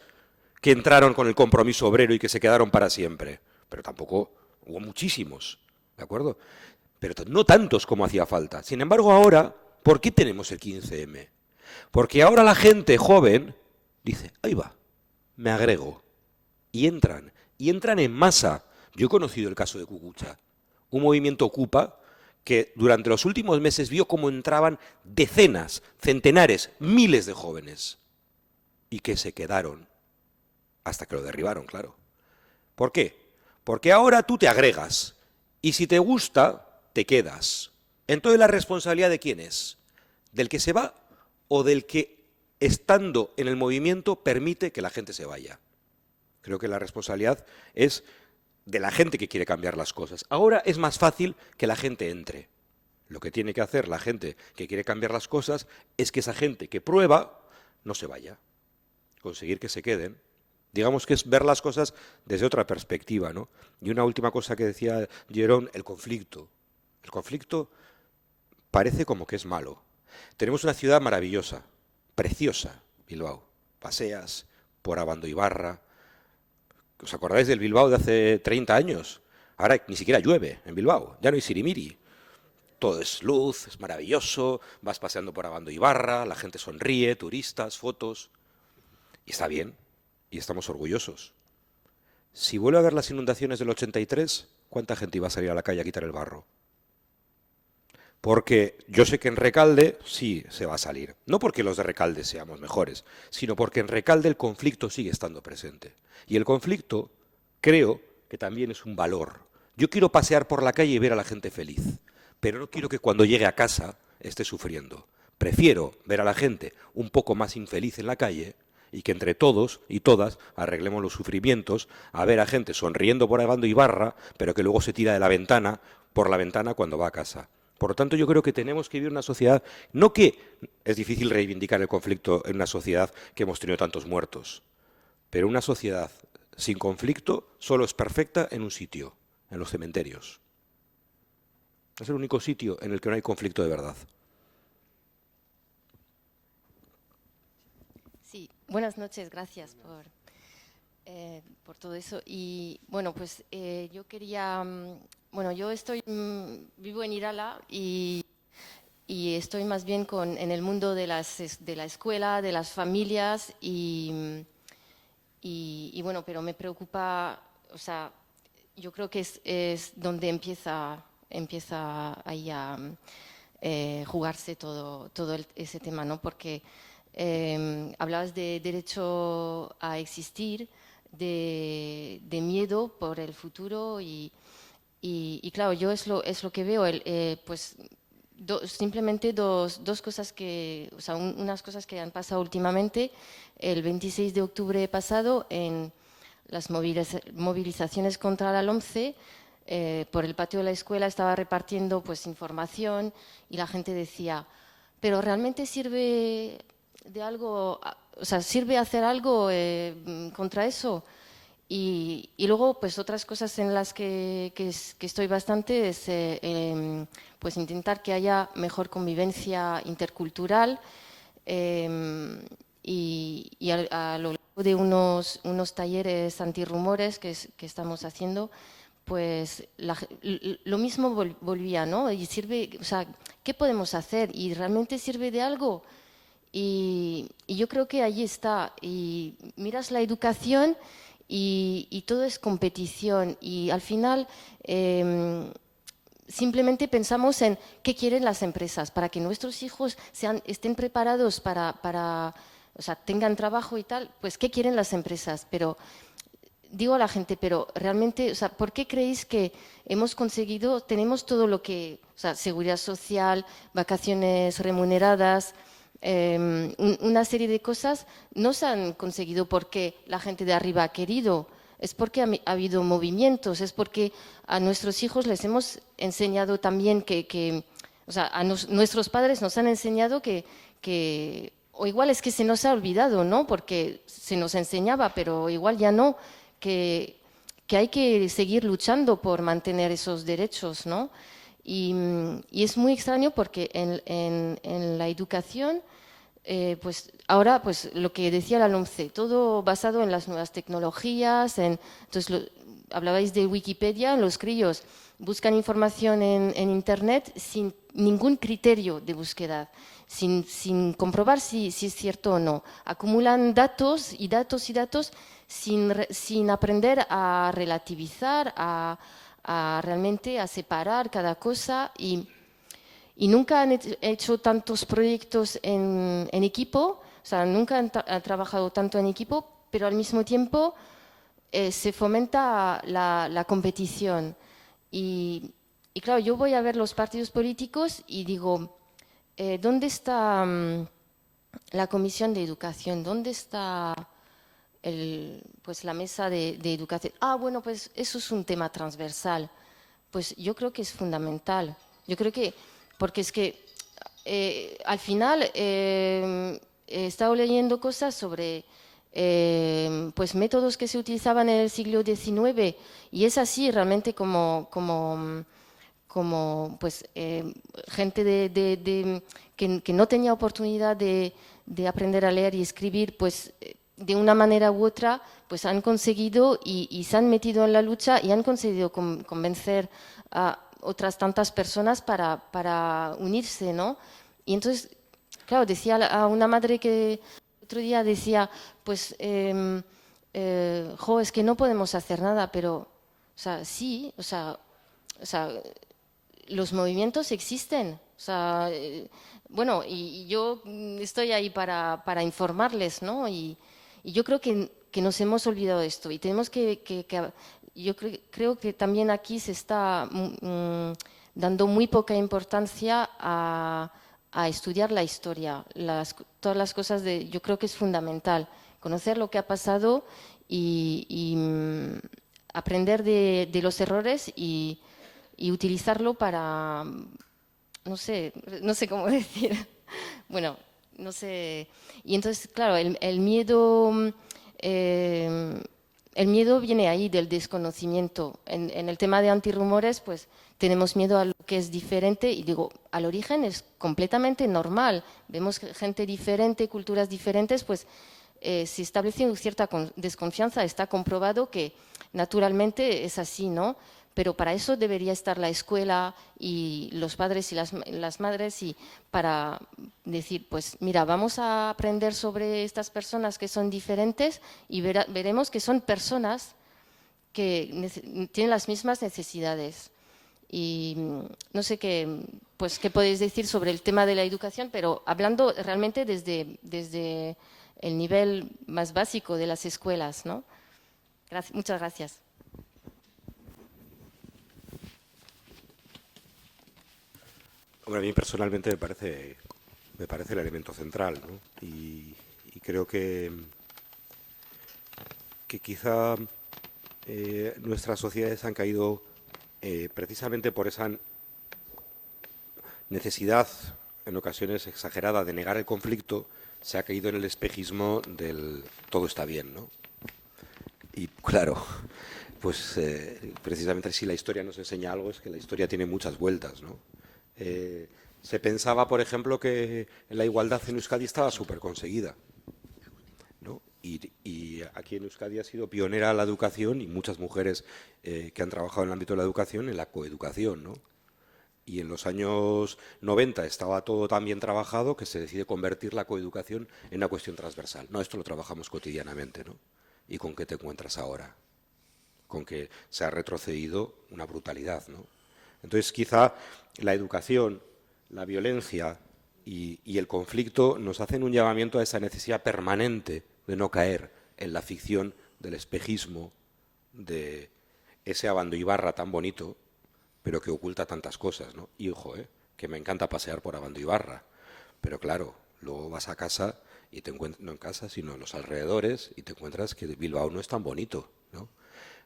que entraron con el compromiso obrero y que se quedaron para siempre. Pero tampoco hubo muchísimos, ¿de acuerdo? Pero no tantos como hacía falta. Sin embargo, ahora, ¿por qué tenemos el 15M? Porque ahora la gente joven dice, ahí va, me agrego. Y entran en masa Yo he conocido el caso de Cucucha, un movimiento Ocupa que durante los últimos meses vio cómo entraban decenas, centenares, miles de jóvenes y que se quedaron hasta que lo derribaron, claro. ¿Por qué? Porque ahora tú te agregas y si te gusta, te quedas. Entonces, ¿la responsabilidad de quién es? ¿Del que se va o del que, estando en el movimiento, permite que la gente se vaya? Creo que la responsabilidad es de la gente que quiere cambiar las cosas. Ahora es más fácil que la gente entre. Lo que tiene que hacer la gente que quiere cambiar las cosas es que esa gente que prueba no se vaya, conseguir que se queden. Digamos que es ver las cosas desde otra perspectiva, ¿no? Y una última cosa que decía Jerón, el conflicto. El conflicto parece como que es malo. Tenemos una ciudad maravillosa, preciosa, Bilbao. Paseas por Abandoibarra. ¿Os acordáis del Bilbao de hace 30 años? Ahora ni siquiera llueve en Bilbao, ya no hay sirimiri. Todo es luz, es maravilloso, vas paseando por Abandoibarra, la gente sonríe, turistas, fotos. Y está bien, y estamos orgullosos. Si vuelve a ver las inundaciones del 83, ¿cuánta gente iba a salir a la calle a quitar el barro? Porque yo sé que en Recalde sí se va a salir. No porque los de Recalde seamos mejores, sino porque en Recalde el conflicto sigue estando presente. Y el conflicto, creo que también es un valor. Yo quiero pasear por la calle y ver a la gente feliz, pero no quiero que cuando llegue a casa esté sufriendo. Prefiero ver a la gente un poco más infeliz en la calle y que entre todos y todas arreglemos los sufrimientos, a ver a gente sonriendo por Abandoibarra, pero que luego se tira de la ventana, por la ventana cuando va a casa. Por lo tanto, yo creo que tenemos que vivir una sociedad, no que es difícil reivindicar el conflicto en una sociedad que hemos tenido tantos muertos, pero una sociedad sin conflicto solo es perfecta en un sitio, en los cementerios. Es el único sitio en el que no hay conflicto de verdad. Sí, buenas noches, gracias por todo eso. Y bueno, pues yo quería, bueno, yo vivo en Irala y estoy más bien en el mundo de la escuela, de las familias y bueno, pero me preocupa, o sea, yo creo que es donde empieza ahí a jugarse todo ese tema, ¿no? Porque hablabas de derecho a existir, de miedo por el futuro y claro, yo es lo que veo, pues simplemente dos cosas o sea, unas cosas que han pasado últimamente. El 26 de octubre pasado, en las movilizaciones contra la LOMCE, por el patio de la escuela estaba repartiendo pues información y la gente decía, pero ¿realmente sirve de algo, o sea, sirve hacer algo contra eso? Y luego, pues otras cosas en las que estoy bastante es pues intentar que haya mejor convivencia intercultural y a lo largo de unos talleres antirrumores que estamos haciendo, pues lo mismo volvía, ¿no? Y sirve, o sea, ¿qué podemos hacer? ¿Y realmente sirve de algo? Y yo creo que allí está. Y miras la educación y todo es competición. Y al final simplemente pensamos en qué quieren las empresas para que nuestros hijos estén preparados para o sea, tengan trabajo y tal. Pues qué quieren las empresas. Pero digo a la gente, pero realmente, o sea, ¿por qué creéis que hemos conseguido, tenemos todo lo que, o sea, seguridad social, vacaciones remuneradas, una serie de cosas no se han conseguido porque la gente de arriba ha querido, es porque ha habido movimientos, es porque a nuestros hijos les hemos enseñado también o sea, nuestros padres nos han enseñado que o igual es que se nos ha olvidado, ¿no? Porque se nos enseñaba, pero igual ya no, que hay que seguir luchando por mantener esos derechos, ¿no? Y es muy extraño porque en la educación, pues ahora, pues lo que decía la LOMCE, todo basado en las nuevas tecnologías, entonces hablabais de Wikipedia, los críos buscan información en Internet sin ningún criterio de búsqueda, sin comprobar si es cierto o no. Acumulan datos y datos y datos sin aprender a relativizar, a realmente a separar cada cosa y nunca han hecho tantos proyectos en equipo, o sea, nunca han trabajado tanto en equipo, pero al mismo tiempo se fomenta la competición. Y claro, yo voy a ver los partidos políticos y digo, ¿dónde está la Comisión de Educación? ¿Dónde está pues la mesa de educación? Ah, bueno, pues eso es un tema transversal. Pues yo creo que es fundamental. Yo creo que, porque es que al final he estado leyendo cosas sobre pues métodos que se utilizaban en el siglo XIX y es así realmente como pues gente que no tenía oportunidad de aprender a leer y escribir, pues de una manera u otra, pues han conseguido y se han metido en la lucha y han conseguido convencer a otras tantas personas para unirse, ¿no? Y entonces, claro, decía a una madre que otro día decía, pues, jo, es que no podemos hacer nada, pero, o sea, sí, o sea, los movimientos existen, o sea, bueno, y yo estoy ahí para informarles, ¿no? Y yo creo que nos hemos olvidado de esto y tenemos yo creo que también aquí se está dando muy poca importancia a estudiar la historia, todas las cosas yo creo que es fundamental conocer lo que ha pasado y aprender de los errores y utilizarlo para, no sé cómo decir, bueno, no sé. Y entonces, claro, el miedo viene ahí del desconocimiento. En el tema de antirrumores, pues tenemos miedo a lo que es diferente y digo, al origen es completamente normal. Vemos gente diferente, culturas diferentes, pues se establece cierta desconfianza. Está comprobado que naturalmente es así, ¿no? Pero para eso debería estar la escuela y los padres y las madres y para decir, pues mira, vamos a aprender sobre estas personas que son diferentes y veremos que son personas que tienen las mismas necesidades. Y no sé qué podéis decir sobre el tema de la educación, pero hablando realmente desde el nivel más básico de las escuelas, ¿no? Muchas gracias. Hombre, a mí personalmente me parece el elemento central, ¿no? Y creo que quizá nuestras sociedades han caído precisamente por esa necesidad, en ocasiones exagerada, de negar el conflicto, se ha caído en el espejismo del todo está bien, ¿no? Y claro, pues precisamente si la historia nos enseña algo es que la historia tiene muchas vueltas, ¿no? Se pensaba, por ejemplo, que la igualdad en Euskadi estaba súper conseguida, ¿no? Y aquí en Euskadi ha sido pionera la educación y muchas mujeres que han trabajado en el ámbito de la educación, en la coeducación, ¿no? Y en los años 90 estaba todo tan bien trabajado que se decide convertir la coeducación en una cuestión transversal. No, esto lo trabajamos cotidianamente, ¿no? ¿Y con qué te encuentras ahora? Con que se ha retrocedido una brutalidad, ¿no? Entonces, quizá la educación, la violencia y el conflicto nos hacen un llamamiento a esa necesidad permanente de no caer en la ficción del espejismo, de ese Abandoibarra tan bonito, pero que oculta tantas cosas, ¿no? Y ojo, que me encanta pasear por Abandoibarra, pero claro, luego vas a casa y te encuentras, no en casa, sino en los alrededores, y te encuentras que Bilbao no es tan bonito, ¿no?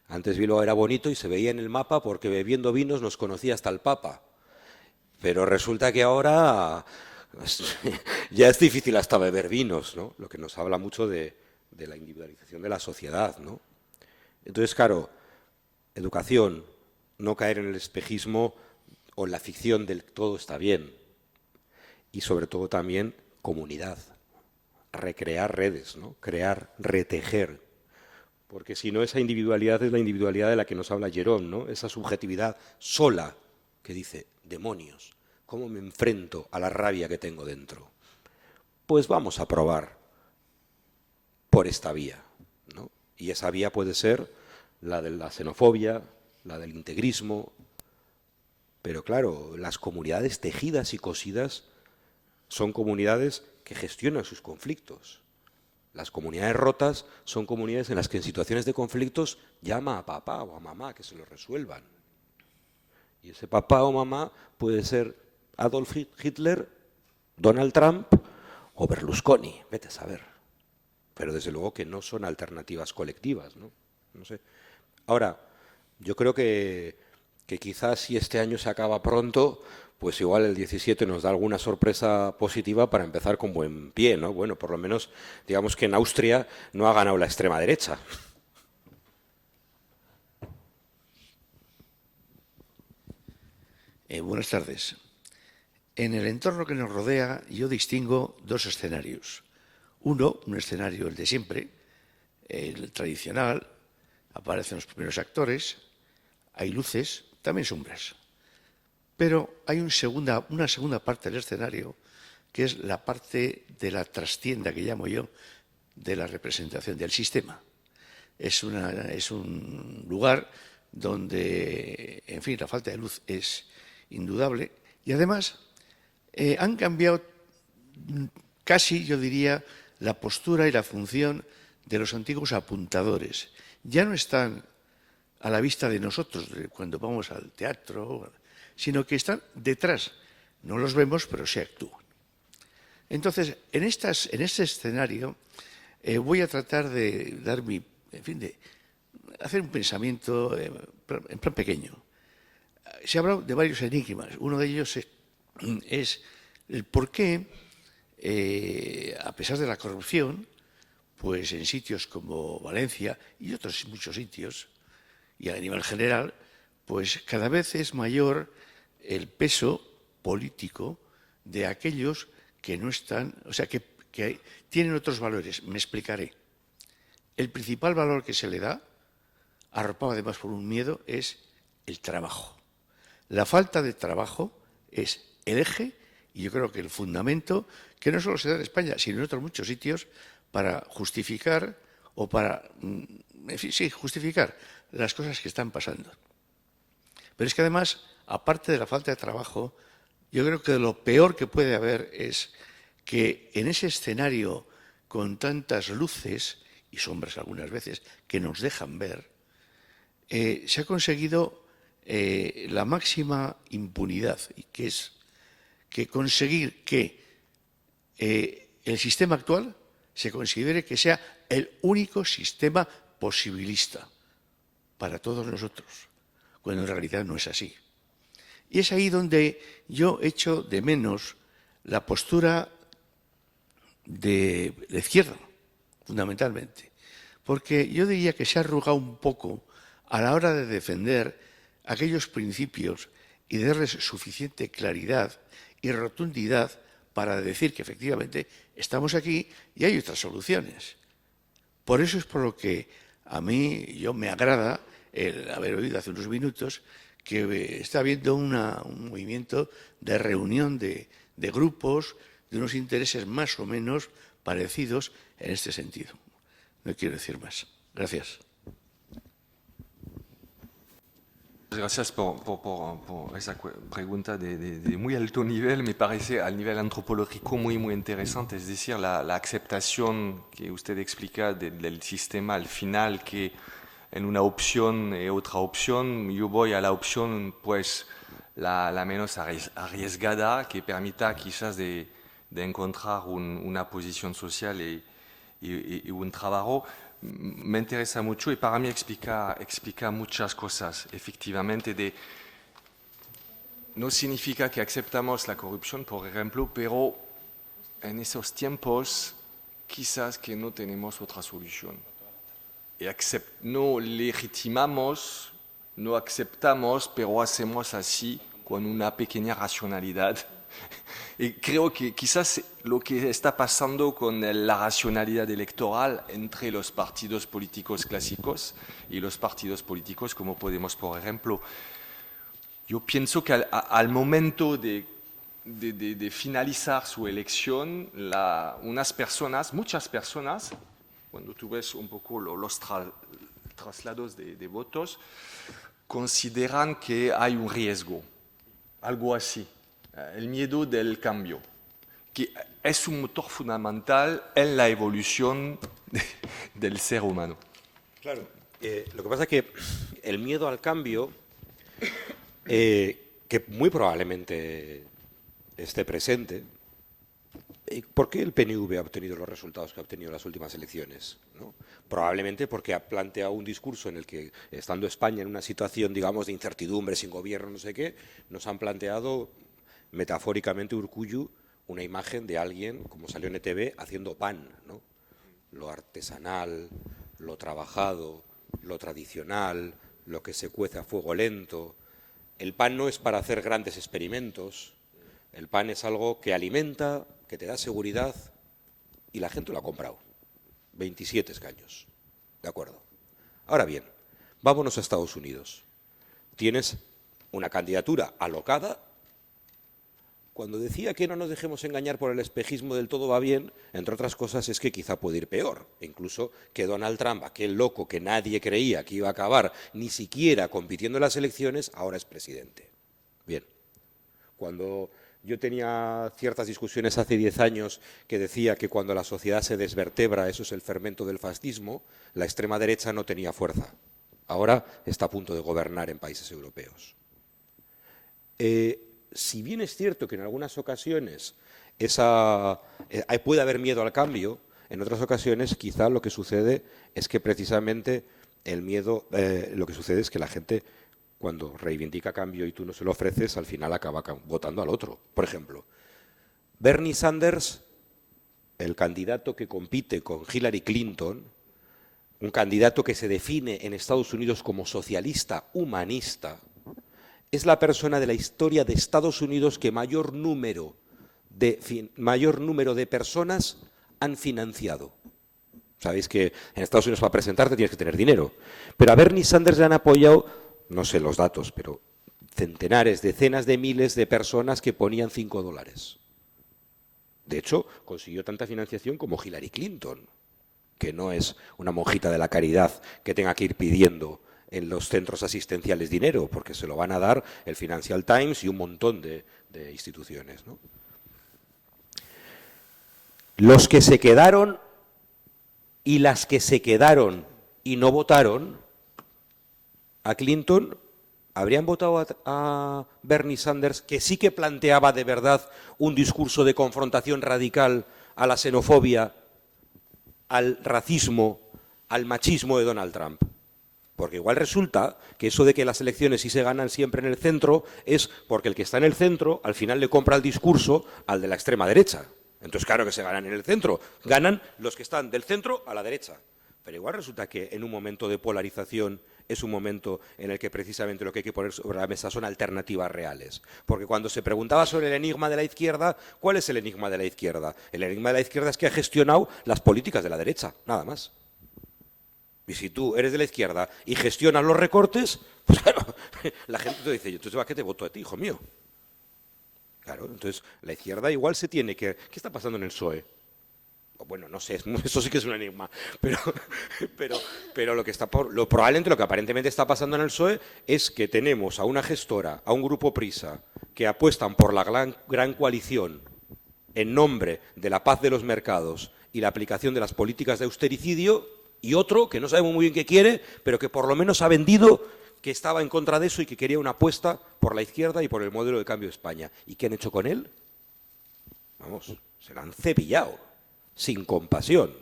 Antes Bilbao era bonito y se veía en el mapa porque bebiendo vinos nos conocía hasta el Papa. Pero resulta que ahora ya es difícil hasta beber vinos, ¿no? Lo que nos habla mucho de la individualización de la sociedad, ¿no? Entonces, claro, educación, no caer en el espejismo o en la ficción del todo está bien. Y sobre todo también comunidad, recrear redes, ¿no? Crear, retejer. Porque si no, esa individualidad es la individualidad de la que nos habla Jerome, ¿no? Esa subjetividad sola que dice, demonios, ¿cómo me enfrento a la rabia que tengo dentro? Pues vamos a probar por esta vía, ¿no? Y esa vía puede ser la de la xenofobia, la del integrismo. Pero claro, las comunidades tejidas y cosidas son comunidades que gestionan sus conflictos. Las comunidades rotas son comunidades en las que en situaciones de conflictos llama a papá o a mamá que se lo resuelvan. Y ese papá o mamá puede ser Adolf Hitler, Donald Trump o Berlusconi, vete a saber. Pero desde luego que no son alternativas colectivas, ¿no? No sé. Ahora, yo creo que quizás si este año se acaba pronto, pues igual el 17 nos da alguna sorpresa positiva para empezar con buen pie, ¿no? Bueno, por lo menos digamos que en Austria no ha ganado la extrema derecha. Buenas tardes. En el entorno que nos rodea yo distingo dos escenarios. Uno, un escenario, el de siempre, el tradicional, aparecen los primeros actores, hay luces, también sombras. Pero hay una segunda parte del escenario, que es la parte de la trastienda, que llamo yo, de la representación del sistema. Es un lugar donde, en fin, la falta de luz es indudable. Y además han cambiado casi, yo diría, la postura y la función de los antiguos apuntadores. Ya no están a la vista de nosotros cuando vamos al teatro, sino que están detrás. No los vemos, pero sí actúan. Entonces, en este escenario voy a tratar de dar de hacer un pensamiento en plan pequeño. Se ha hablado de varios enigmas. Uno de ellos es el por qué, a pesar de la corrupción, pues en sitios como Valencia y otros muchos sitios, y a nivel general, pues cada vez es mayor el peso político de aquellos que no están, o sea, que tienen otros valores. Me explicaré. El principal valor que se le da, arropado además por un miedo, es el trabajo. La falta de trabajo es el eje y yo creo que el fundamento, que no solo se da en España, sino en otros muchos sitios, para justificar o para, en fin, sí, justificar las cosas que están pasando. Pero es que además, aparte de la falta de trabajo, yo creo que lo peor que puede haber es que en ese escenario con tantas luces y sombras algunas veces que nos dejan ver, se ha conseguido la máxima impunidad, y que es que conseguir que el sistema actual se considere que sea el único sistema posibilista para todos nosotros, cuando en realidad no es así. Y es ahí donde yo echo de menos la postura de la izquierda, fundamentalmente, porque yo diría que se ha arrugado un poco a la hora de defender aquellos principios y de darles suficiente claridad y rotundidad para decir que efectivamente estamos aquí y hay otras soluciones. Por eso es por lo que a mí me agrada el haber oído hace unos minutos que está habiendo un movimiento de reunión de grupos de unos intereses más o menos parecidos en este sentido. No quiero decir más. Gracias. Gracias por esa pregunta de muy alto nivel. Me parece al nivel antropológico muy interesante. Es decir, la aceptación que usted explica del sistema al final, que en una opción y otra opción, yo voy a la opción pues la menos arriesgada, que permita quizás de encontrar una posición social y un trabajo. Me interesa mucho y para mí explica muchas cosas, efectivamente. No significa que aceptamos la corrupción, por ejemplo, pero en esos tiempos quizás que no tenemos otra solución. Y no legitimamos, no aceptamos, pero hacemos así con una pequeña racionalidad. Y creo que quizás lo que está pasando con la racionalidad electoral entre los partidos políticos clásicos y los partidos políticos como Podemos, por ejemplo, yo pienso que al momento de finalizar su elección, muchas personas cuando tú ves un poco los traslados de votos, consideran que hay un riesgo, algo así, el miedo del cambio, que es un motor fundamental en la evolución del ser humano. Claro. Lo que pasa es que el miedo al cambio, que muy probablemente esté presente, ¿por qué el PNV ha obtenido los resultados que ha obtenido en las últimas elecciones? ¿No? Probablemente porque ha planteado un discurso en el que, estando España en una situación, digamos, de incertidumbre, sin gobierno, no sé qué, nos han planteado, metafóricamente, Urkullu, una imagen de alguien, como salió en ETV, haciendo pan, ¿no? Lo artesanal, lo trabajado, lo tradicional, lo que se cuece a fuego lento. El pan no es para hacer grandes experimentos, el pan es algo que alimenta, que te da seguridad, y la gente lo ha comprado. 27 escaños, ¿de acuerdo? Ahora bien, vámonos a Estados Unidos. Tienes una candidatura alocada. Cuando decía que no nos dejemos engañar por el espejismo del todo va bien, entre otras cosas es que quizá puede ir peor. Incluso que Donald Trump, aquel loco que nadie creía que iba a acabar ni siquiera compitiendo en las elecciones, ahora es presidente. Bien, cuando yo tenía ciertas discusiones hace 10 años que decía que cuando la sociedad se desvertebra, eso es el fermento del fascismo, la extrema derecha no tenía fuerza. Ahora está a punto de gobernar en países europeos. Si bien es cierto que en algunas ocasiones puede haber miedo al cambio, en otras ocasiones quizá lo que sucede es que precisamente el miedo, lo que sucede es que la gente, cuando reivindica cambio y tú no se lo ofreces, al final acaba votando al otro. Por ejemplo, Bernie Sanders, el candidato que compite con Hillary Clinton, un candidato que se define en Estados Unidos como socialista humanista, es la persona de la historia de Estados Unidos que mayor número de personas han financiado. Sabéis que en Estados Unidos para presentarte tienes que tener dinero. Pero a Bernie Sanders le han apoyado, no sé los datos, pero centenares, decenas de miles de personas que ponían $5. De hecho, consiguió tanta financiación como Hillary Clinton, que no es una monjita de la caridad que tenga que ir pidiendo en los centros asistenciales dinero, porque se lo van a dar el Financial Times y un montón de instituciones, ¿no? Los que se quedaron y las que se quedaron y no votaron a Clinton, habrían votado a Bernie Sanders, que sí que planteaba de verdad un discurso de confrontación radical a la xenofobia, al racismo, al machismo de Donald Trump. Porque igual resulta que eso de que las elecciones sí se ganan siempre en el centro es porque el que está en el centro al final le compra el discurso al de la extrema derecha. Entonces, claro que se ganan en el centro. Ganan los que están del centro a la derecha. Pero igual resulta que en un momento de polarización es un momento en el que precisamente lo que hay que poner sobre la mesa son alternativas reales. Porque cuando se preguntaba sobre el enigma de la izquierda, ¿cuál es el enigma de la izquierda? El enigma de la izquierda es que ha gestionado las políticas de la derecha, nada más. Y si tú eres de la izquierda y gestionas los recortes, pues claro, la gente te dice, entonces ¿para qué te voto a ti, hijo mío? Claro, entonces la izquierda igual se tiene que... ¿Qué está pasando en el PSOE? Bueno, no sé, eso sí que es un enigma, pero probablemente lo que aparentemente está pasando en el PSOE es que tenemos a una gestora, a un grupo Prisa, que apuestan por la gran coalición en nombre de la paz de los mercados y la aplicación de las políticas de austericidio, y otro que no sabemos muy bien qué quiere, pero que por lo menos ha vendido que estaba en contra de eso y que quería una apuesta por la izquierda y por el modelo de cambio de España. ¿Y qué han hecho con él? Vamos, se lo han cepillado, sin compasión.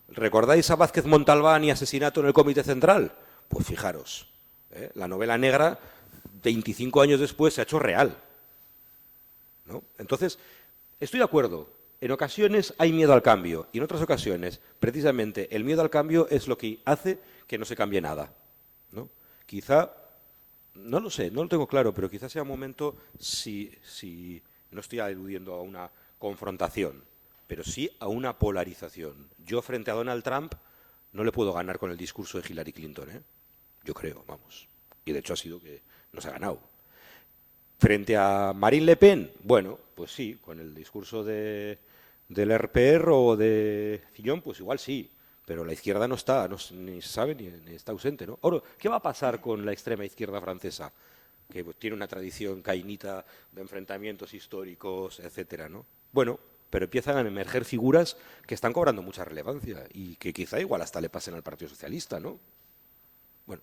¿Recordáis a Vázquez Montalbán y asesinato en el Comité Central? Pues fijaros, la novela negra, 25 años después, se ha hecho real, ¿no? Entonces, estoy de acuerdo. En ocasiones hay miedo al cambio y en otras ocasiones, precisamente, el miedo al cambio es lo que hace que no se cambie nada, ¿no? Quizá, no lo sé, no lo tengo claro, pero quizá sea un momento, si no estoy aludiendo a una confrontación, pero sí a una polarización. Yo frente a Donald Trump no le puedo ganar con el discurso de Hillary Clinton, yo creo, vamos. Y de hecho ha sido que no se ha ganado. Frente a Marine Le Pen, bueno, pues sí, con el discurso del RPR o de Fillon, pues igual sí. pero la izquierda no está, ni se sabe ni está ausente, ¿no? Ahora, ¿qué va a pasar con la extrema izquierda francesa? Que pues, tiene una tradición caínita de enfrentamientos históricos, etcétera, ¿no? Bueno, pero empiezan a emerger figuras que están cobrando mucha relevancia y que quizá igual hasta le pasen al Partido Socialista, ¿no? Bueno.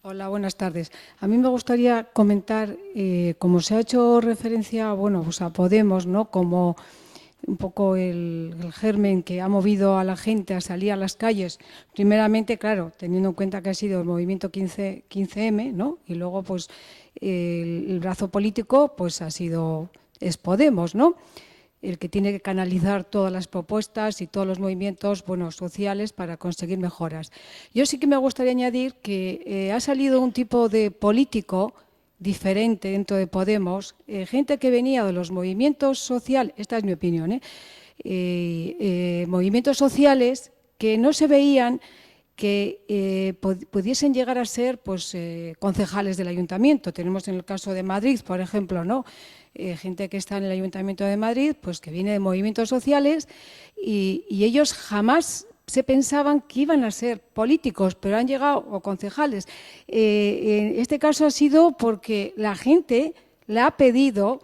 Hola, buenas tardes. A mí me gustaría comentar, como se ha hecho referencia, bueno, pues a Podemos, ¿no? Como un poco el germen que ha movido a la gente a salir a las calles. Primeramente, claro, teniendo en cuenta que ha sido el movimiento 15M, ¿no? Y luego, pues, el brazo político, pues, es Podemos, ¿no? El que tiene que canalizar todas las propuestas y todos los movimientos, bueno, sociales para conseguir mejoras. Yo sí que me gustaría añadir que ha salido un tipo de político diferente dentro de Podemos, gente que venía de los movimientos sociales, esta es mi opinión, movimientos sociales que no se veían que pudiesen llegar a ser pues, concejales del ayuntamiento. Tenemos en el caso de Madrid, por ejemplo, ¿no? Gente que está en el Ayuntamiento de Madrid, pues que viene de movimientos sociales y ellos jamás se pensaban que iban a ser políticos, pero han llegado, o concejales. En este caso ha sido porque la gente le ha pedido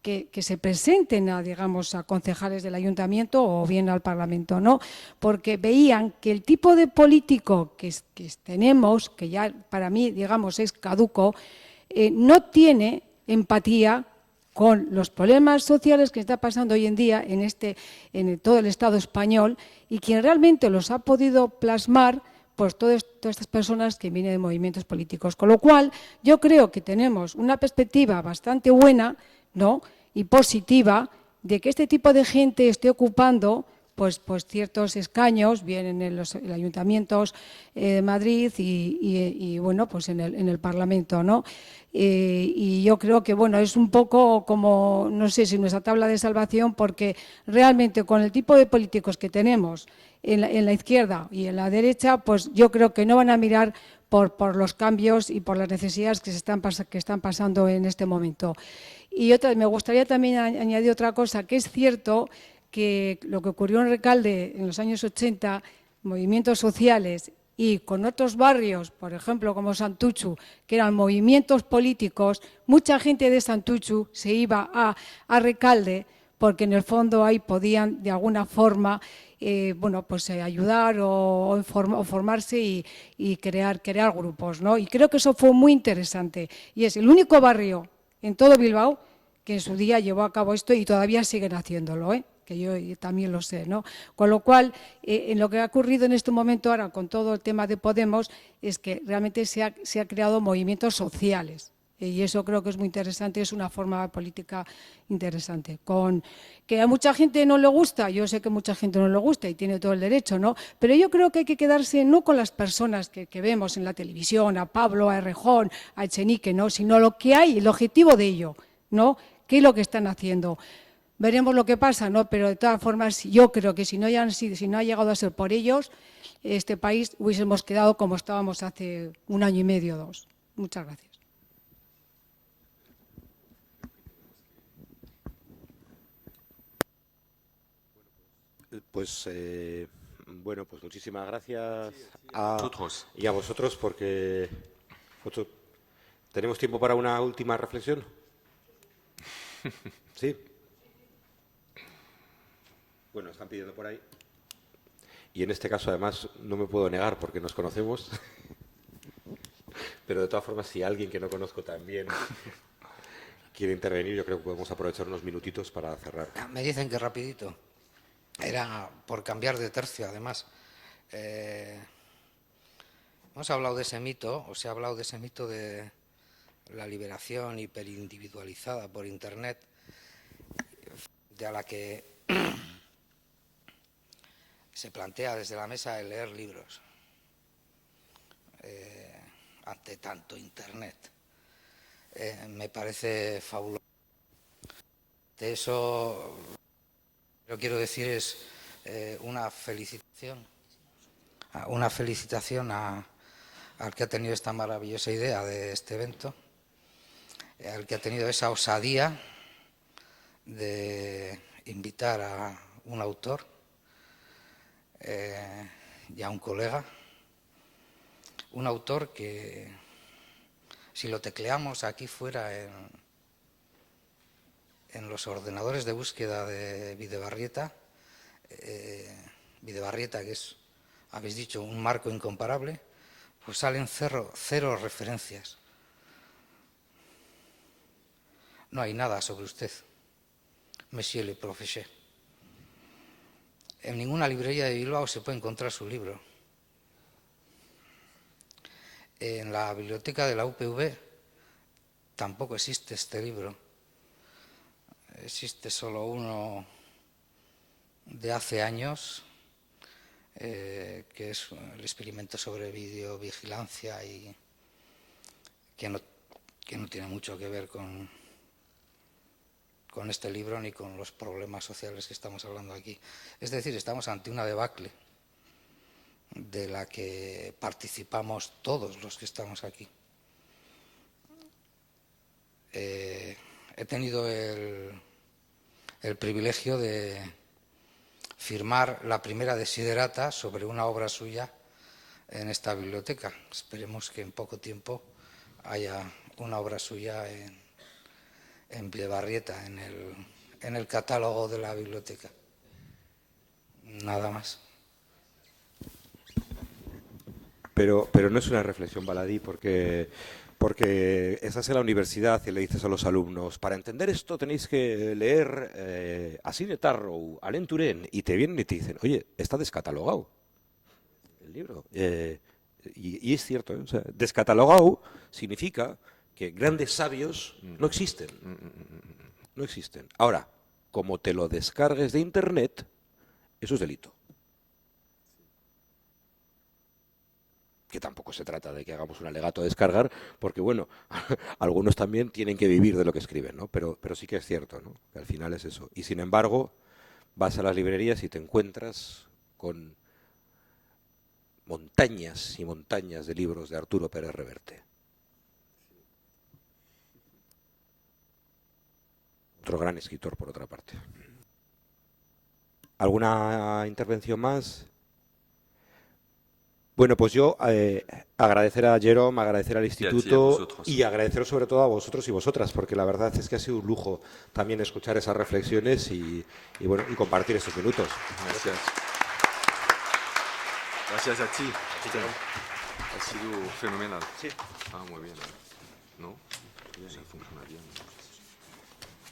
que se presenten a, digamos, a concejales del ayuntamiento o bien al Parlamento, ¿no? Porque veían que el tipo de político que tenemos, que ya para mí, digamos, es caduco, no tiene empatía con los problemas sociales que está pasando hoy en día en todo el Estado español y quien realmente los ha podido plasmar, pues todas estas personas que vienen de movimientos políticos. Con lo cual, yo creo que tenemos una perspectiva bastante buena, ¿no? Y positiva de que este tipo de gente esté ocupando pues ciertos escaños, bien en los ayuntamientos de Madrid y bueno, pues en el Parlamento, ¿no? Y yo creo que, bueno, es un poco como, no sé si nuestra tabla de salvación, porque realmente con el tipo de políticos que tenemos en la izquierda y en la derecha, pues yo creo que no van a mirar por los cambios y por las necesidades que están pasando en este momento. Y me gustaría también añadir otra cosa, que es cierto que lo que ocurrió en Recalde en los años 80, movimientos sociales y con otros barrios, por ejemplo, como Santuchu, que eran movimientos políticos, mucha gente de Santuchu se iba a Recalde porque en el fondo ahí podían de alguna forma bueno, pues ayudar o formarse y crear grupos, ¿no? Y creo que eso fue muy interesante. Y es el único barrio en todo Bilbao que en su día llevó a cabo esto y todavía siguen haciéndolo, que yo también lo sé, ¿no? Con lo cual, en lo que ha ocurrido en este momento ahora con todo el tema de Podemos es que realmente se ha creado movimientos sociales. Y eso creo que es muy interesante, es una forma política interesante. Que a mucha gente no le gusta, yo sé que a mucha gente no le gusta y tiene todo el derecho, ¿no? Pero yo creo que hay que quedarse no con las personas que vemos en la televisión, a Pablo, a Errejón, a Echenique, ¿no? Sino lo que hay, el objetivo de ello, ¿no? ¿Qué es lo que están haciendo? Veremos lo que pasa, ¿no? Pero de todas formas, yo creo que si no ha llegado a ser por ellos, este país hubiésemos quedado como estábamos hace 1 año y medio o 2. Muchas gracias. Pues bueno, pues muchísimas gracias y a vosotros porque tenemos tiempo para una última reflexión. Sí. Bueno, están pidiendo por ahí. Y en este caso, además, no me puedo negar porque nos conocemos. Pero de todas formas, si alguien que no conozco también quiere intervenir, yo creo que podemos aprovechar unos minutitos para cerrar. Me dicen que rapidito. Era por cambiar de tercio, además. Hemos hablado de ese mito, o se ha hablado de ese mito de la liberación hiperindividualizada por Internet, de a la que se plantea desde la mesa el leer libros ante tanto Internet. Me parece fabuloso. De eso lo que quiero decir es una felicitación al que ha tenido esta maravillosa idea de este evento, al que ha tenido esa osadía de invitar a un autor y a un colega, un autor que, si lo tecleamos aquí fuera en los ordenadores de búsqueda de Videbarrieta, Videbarrieta, que es, habéis dicho, un marco incomparable, pues salen cero referencias. No hay nada sobre usted, Monsieur le Professeur. En ninguna librería de Bilbao se puede encontrar su libro. En la biblioteca de la UPV tampoco existe este libro. Existe solo uno de hace años, que es el experimento sobre videovigilancia y que no tiene mucho que ver con este libro ni con los problemas sociales que estamos hablando aquí. Es decir, estamos ante una debacle de la que participamos todos los que estamos aquí. He tenido el privilegio de firmar la primera desiderata sobre una obra suya en esta biblioteca. Esperemos que en poco tiempo haya una obra suya en Videbarrieta, en el catálogo de la biblioteca. Nada más. Pero no es una reflexión baladí, porque estás en la universidad y le dices a los alumnos, para entender esto tenéis que leer a Sidney Tarrow, Alain Touraine, y te vienen y te dicen, oye, está descatalogado el libro. Y es cierto, ¿eh? O sea, descatalogado significa que grandes sabios no existen. No existen. Ahora, como te lo descargues de Internet, eso es delito. Que tampoco se trata de que hagamos un alegato a descargar, porque bueno, algunos también tienen que vivir de lo que escriben, ¿no? Pero sí que es cierto, ¿no? Que al final es eso. Y sin embargo, vas a las librerías y te encuentras con montañas y montañas de libros de Arturo Pérez Reverte. Otro gran escritor, por otra parte. ¿Alguna intervención más? Bueno, pues yo agradecer a Jerome, agradecer al Instituto y agradeceros sobre todo a vosotros y vosotras, porque la verdad es que ha sido un lujo también escuchar esas reflexiones y bueno, y compartir estos minutos. Gracias. Gracias a ti. Ha sido fenomenal. Sí. Ah, muy bien. ¿No? Ya funciona bien.